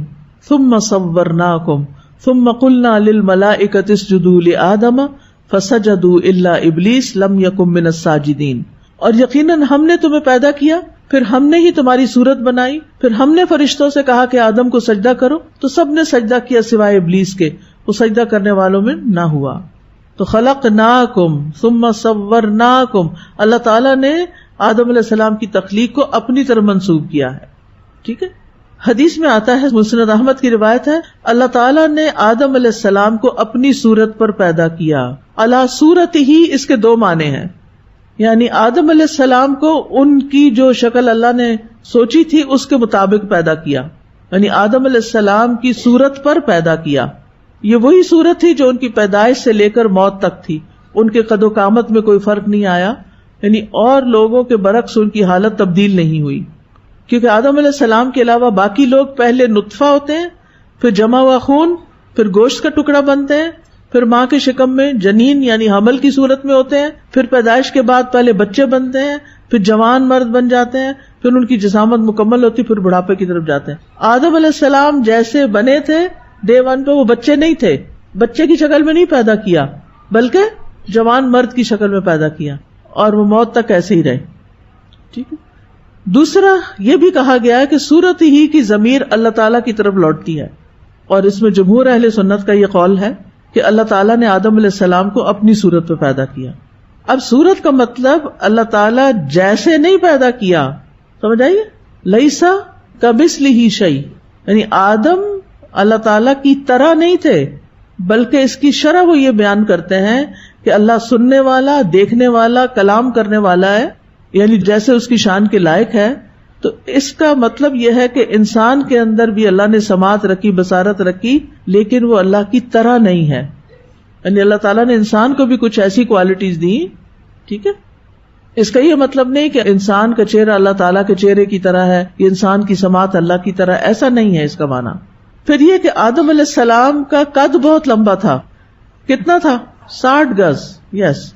ثُمَّ صَوَّرْنَاكُمْ ثُمَّ قُلْنَا لِلْمَلَائِكَةِ اسْجُدُوا لِآدَمَ فسجدوا الا ابلیس لم یکن من الساجدین، اور یقیناً ہم نے تمہیں پیدا کیا، پھر ہم نے ہی تمہاری صورت بنائی، پھر ہم نے فرشتوں سے کہا کہ آدم کو سجدہ کرو، تو سب نے سجدہ کیا سوائے ابلیس کے، وہ سجدہ کرنے والوں میں نہ ہوا۔ تو خلقناکم ثم صورناکم، اللہ تعالیٰ نے آدم علیہ السلام کی تخلیق کو اپنی طرف منسوب کیا ہے، ٹھیک ہے۔ حدیث میں آتا ہے، مسند احمد کی روایت ہے، اللہ تعالیٰ نے آدم علیہ السلام کو اپنی صورت پر پیدا کیا، علی صورت ہی، اس کے دو معنی ہیں، یعنی آدم علیہ السلام کو ان کی جو شکل اللہ نے سوچی تھی اس کے مطابق پیدا کیا، یعنی آدم علیہ السلام کی صورت پر پیدا کیا۔ یہ وہی صورت تھی جو ان کی پیدائش سے لے کر موت تک تھی، ان کے قد و قامت میں کوئی فرق نہیں آیا، یعنی اور لوگوں کے برعکس ان کی حالت تبدیل نہیں ہوئی، کیونکہ آدم علیہ السلام کے علاوہ باقی لوگ پہلے نطفہ ہوتے ہیں، پھر جمع ہوا خون، پھر گوشت کا ٹکڑا بنتے ہیں، پھر ماں کے شکم میں جنین یعنی حمل کی صورت میں ہوتے ہیں، پھر پیدائش کے بعد پہلے بچے بنتے ہیں، پھر جوان مرد بن جاتے ہیں، پھر ان کی جسامت مکمل ہوتی، پھر بڑھاپے کی طرف جاتے ہیں۔ آدم علیہ السلام جیسے بنے تھے ڈے ون پہ، وہ بچے نہیں تھے، بچے کی شکل میں نہیں پیدا کیا، بلکہ جوان مرد کی شکل میں پیدا کیا، اور وہ موت تک ایسے ہی رہے، ٹھیک ہے۔ دوسرا یہ بھی کہا گیا ہے کہ صورت ہی کی ضمیر اللہ تعالیٰ کی طرف لوٹتی ہے، اور اس میں جمہور اہل سنت کا یہ قول ہے کہ اللہ تعالیٰ نے آدم علیہ السلام کو اپنی صورت پہ پیدا کیا۔ اب صورت کا مطلب اللہ تعالیٰ جیسے نہیں پیدا کیا، سمجھ آئیے، لیسا کمثلہ شیء، یعنی آدم اللہ تعالیٰ کی طرح نہیں تھے، بلکہ اس کی شرح وہ یہ بیان کرتے ہیں کہ اللہ سننے والا، دیکھنے والا، کلام کرنے والا ہے، یعنی جیسے اس کی شان کے لائق ہے۔ تو اس کا مطلب یہ ہے کہ انسان کے اندر بھی اللہ نے سماعت رکھی، بصارت رکھی، لیکن وہ اللہ کی طرح نہیں ہے، یعنی اللہ تعالیٰ نے انسان کو بھی کچھ ایسی کوالٹیز دی، ٹھیک ہے۔ اس کا یہ مطلب نہیں کہ انسان کا چہرہ اللہ تعالیٰ کے چہرے کی طرح ہے، یہ انسان کی سماعت اللہ کی طرح، ایسا نہیں ہے اس کا معنی۔ پھر یہ کہ آدم علیہ السلام کا قد بہت لمبا تھا، کتنا تھا؟ 60 گز، یس۔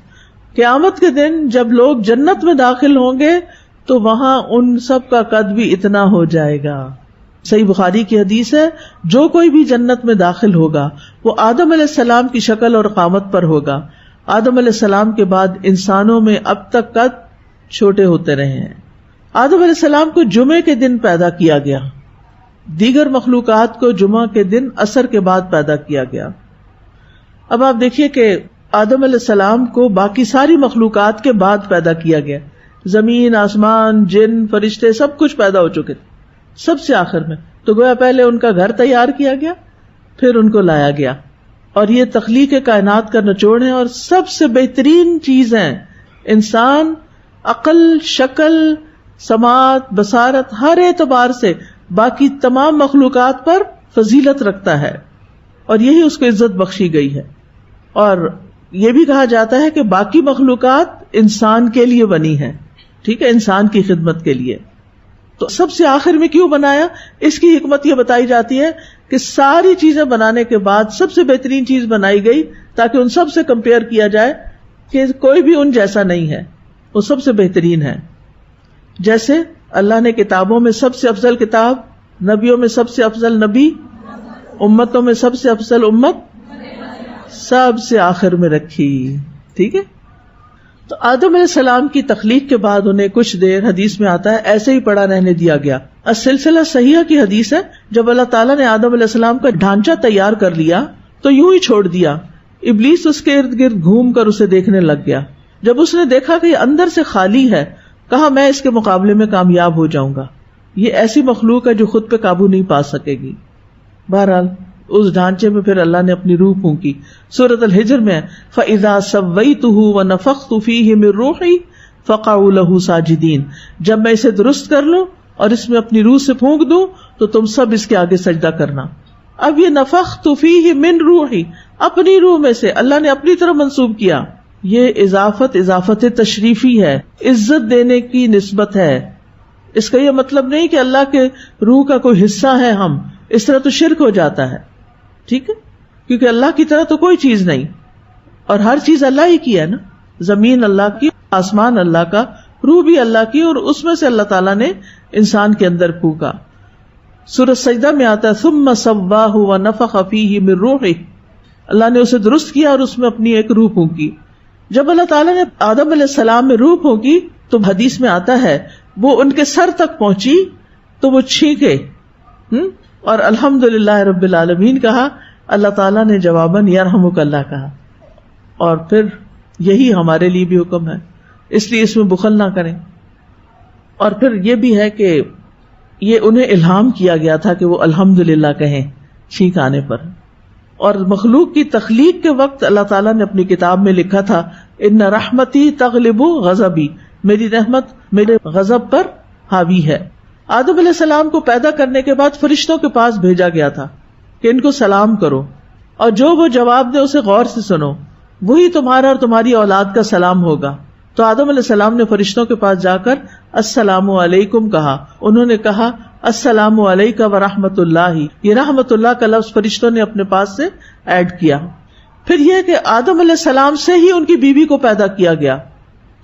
قیامت کے دن جب لوگ جنت میں داخل ہوں گے تو وہاں ان سب کا قد بھی اتنا ہو جائے گا۔ صحیح بخاری کی حدیث ہے، جو کوئی بھی جنت میں داخل ہوگا وہ آدم علیہ السلام کی شکل اور قامت پر ہوگا۔ آدم علیہ السلام کے بعد انسانوں میں اب تک قد چھوٹے ہوتے رہے ہیں۔ آدم علیہ السلام کو جمعے کے دن پیدا کیا گیا، دیگر مخلوقات کو جمعہ کے دن عصر کے بعد پیدا کیا گیا۔ اب آپ دیکھیے کہ آدم علیہ السلام کو باقی ساری مخلوقات کے بعد پیدا کیا گیا، زمین، آسمان، جن، فرشتے سب کچھ پیدا ہو چکے تھے سب سے آخر میں، تو گویا پہلے ان کا گھر تیار کیا گیا، پھر ان کو لایا گیا، اور یہ تخلیق کائنات کا نچوڑ ہے، اور سب سے بہترین چیز ہے۔ انسان عقل، شکل، سماعت، بصارت، ہر اعتبار سے باقی تمام مخلوقات پر فضیلت رکھتا ہے، اور یہی اس کو عزت بخشی گئی ہے۔ اور یہ بھی کہا جاتا ہے کہ باقی مخلوقات انسان کے لیے بنی ہے، ٹھیک ہے، انسان کی خدمت کے لیے۔ تو سب سے آخر میں کیوں بنایا؟ اس کی حکمت یہ بتائی جاتی ہے کہ ساری چیزیں بنانے کے بعد سب سے بہترین چیز بنائی گئی تاکہ ان سب سے کمپیئر کیا جائے کہ کوئی بھی ان جیسا نہیں ہے، وہ سب سے بہترین ہے۔ جیسے اللہ نے کتابوں میں سب سے افضل کتاب، نبیوں میں سب سے افضل نبی، امتوں میں سب سے افضل امت سب سے آخر میں رکھی، ٹھیک ہے۔ تو آدم علیہ السلام کی تخلیق کے بعد انہیں کچھ دیر، حدیث میں آتا ہے، ایسے ہی پڑا رہنے دیا گیا۔ السلسلہ صحیحہ کی حدیث ہے، جب اللہ تعالیٰ نے آدم علیہ السلام کا ڈھانچہ تیار کر لیا تو یوں ہی چھوڑ دیا۔ ابلیس اس کے ارد گرد گھوم کر اسے دیکھنے لگ گیا۔ جب اس نے دیکھا کہ یہ اندر سے خالی ہے، کہا میں اس کے مقابلے میں کامیاب ہو جاؤں گا، یہ ایسی مخلوق ہے جو خود پہ قابو نہیں پا سکے گی۔ بہرحال اس ڈھانچے میں پھر اللہ نے اپنی روح پھونکی۔ سورۃ الحجر میں فَإِذَا سَوَّيْتُهُ وَنَفَخْتُ فِيهِ مِن رُوحِي فَقَعُوا لَهُ سَاجِدِينَ، جب میں اسے درست کر لوں اور اس میں اپنی روح سے پھونک دوں تو تم سب اس کے آگے سجدہ کرنا۔ اب یہ نفخت فیہ من روحی، اپنی روح میں سے اللہ نے اپنی طرف منسوب کیا، یہ اضافت تشریفی ہے، عزت دینے کی نسبت ہے۔ اس کا یہ مطلب نہیں کہ اللہ کے روح کا کوئی حصہ ہے ہم، اس طرح تو شرک ہو جاتا ہے، ٹھیک ہے، کیونکہ اللہ کی طرح تو کوئی چیز نہیں، اور ہر چیز اللہ ہی کی ہے نا، زمین اللہ کی، آسمان اللہ کا، روح بھی اللہ کی، اور اس میں سے اللہ تعالیٰ نے انسان کے اندر پھونکا۔ سورۃ سجدہ میں آتا ہے ثم سواہ ونفخ فیہ من روحہ، اللہ نے اسے درست کیا اور اس میں اپنی ایک روح پھونکی. جب اللہ تعالیٰ نے آدم علیہ السلام میں روح پھونکی تو حدیث میں آتا ہے وہ ان کے سر تک پہنچی تو وہ چھینکے اور الحمدللہ رب العالمین کہا. اللہ تعالیٰ نے جواباً یرحمک اللہ کہا. اور پھر یہی ہمارے لیے بھی حکم ہے، اس لیے اس میں بخل نہ کریں. اور پھر یہ بھی ہے کہ یہ انہیں الہام کیا گیا تھا کہ وہ الحمدللہ کہیں چھینک آنے پر. اور مخلوق کی تخلیق کے وقت اللہ تعالیٰ نے اپنی کتاب میں لکھا تھا ان رحمتی تغلب غضبی، میری رحمت میرے غضب پر حاوی ہے. آدم علیہ السلام کو پیدا کرنے کے بعد فرشتوں کے پاس بھیجا گیا تھا کہ ان کو سلام کرو اور جو وہ جواب دے اسے غور سے سنو، وہی تمہارا اور تمہاری اولاد کا سلام ہوگا. تو آدم علیہ السلام نے فرشتوں کے پاس جا کر السلام علیکم کہا. انہوں نے کہا السلام علیکم ورحمۃ اللہ. یہ رحمت اللہ کا لفظ فرشتوں نے اپنے پاس سے ایڈ کیا. پھر یہ کہ آدم علیہ السلام سے ہی ان کی بیوی کو پیدا کیا گیا.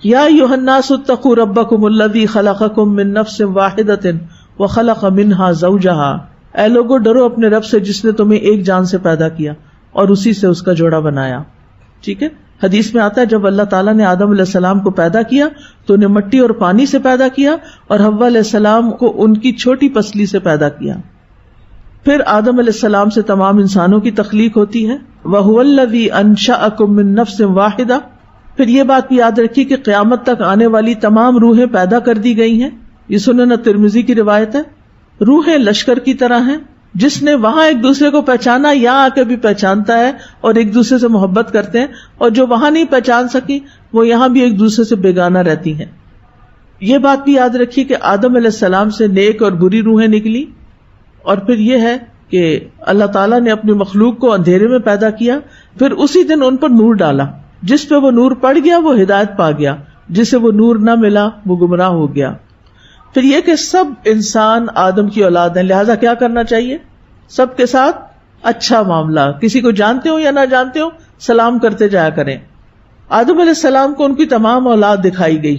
یا ایھا الناس اتقوا ربکم الذی خلقکم من نفس واحدۃ وخلق منها زوجہا. اے لوگو ڈرو اپنے رب سے جس نے تمہیں ایک جان سے پیدا کیا اور اسی سے اس کا جوڑا بنایا. ٹھیک ہے، حدیث میں آتا ہے جب اللہ تعالیٰ نے آدم علیہ السلام کو پیدا کیا تو انہیں مٹی اور پانی سے پیدا کیا اور حوا علیہ السلام کو ان کی چھوٹی پسلی سے پیدا کیا. پھر آدم علیہ السلام سے تمام انسانوں کی تخلیق ہوتی ہے. وَهُوَ الَّذِي أَنشَأَكُم مِّن نَّفْسٍ وَاحِدَةٍ. پھر یہ بات بھی یاد رکھیے کہ قیامت تک آنے والی تمام روحیں پیدا کر دی گئی ہیں. یہ سنن ترمذی کی روایت ہے. روحیں لشکر کی طرح ہیں، جس نے وہاں ایک دوسرے کو پہچانا یہاں آ کے بھی پہچانتا ہے اور ایک دوسرے سے محبت کرتے ہیں، اور جو وہاں نہیں پہچان سکی وہ یہاں بھی ایک دوسرے سے بیگانہ رہتی ہیں. یہ بات بھی یاد رکھیے کہ آدم علیہ السلام سے نیک اور بری روحیں نکلی. اور پھر یہ ہے کہ اللہ تعالیٰ نے اپنی مخلوق کو اندھیرے میں پیدا کیا، پھر اسی دن ان پر نور ڈالا. جس پہ وہ نور پڑ گیا وہ ہدایت پا گیا، جسے وہ نور نہ ملا وہ گمراہ ہو گیا. پھر یہ کہ سب انسان آدم کی اولاد ہیں، لہذا کیا کرنا چاہیے؟ سب کے ساتھ اچھا معاملہ، کسی کو جانتے ہو یا نہ جانتے ہو سلام کرتے جایا کریں. آدم علیہ السلام کو ان کی تمام اولاد دکھائی گئی.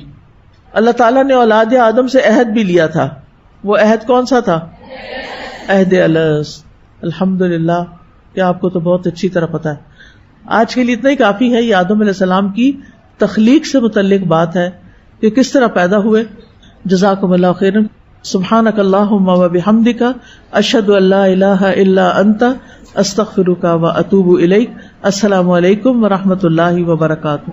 اللہ تعالیٰ نے اولاد آدم سے عہد بھی لیا تھا. وہ عہد کون سا تھا؟ عہد الست. الحمدللہ کہ آپ کو تو بہت اچھی طرح پتا ہے. آج کے لیے اتنا ہی کافی ہے. یہ آدم علیہ السلام کی تخلیق سے متعلق بات ہے کہ کس طرح پیدا ہوئے. جزاکم اللہ خیرا. سبحانک اللہم و بحمدک اشہد ان لا الہ الا انت استغفرک و اتوب الیک. السلام علیکم و رحمۃ اللہ وبرکاتہ.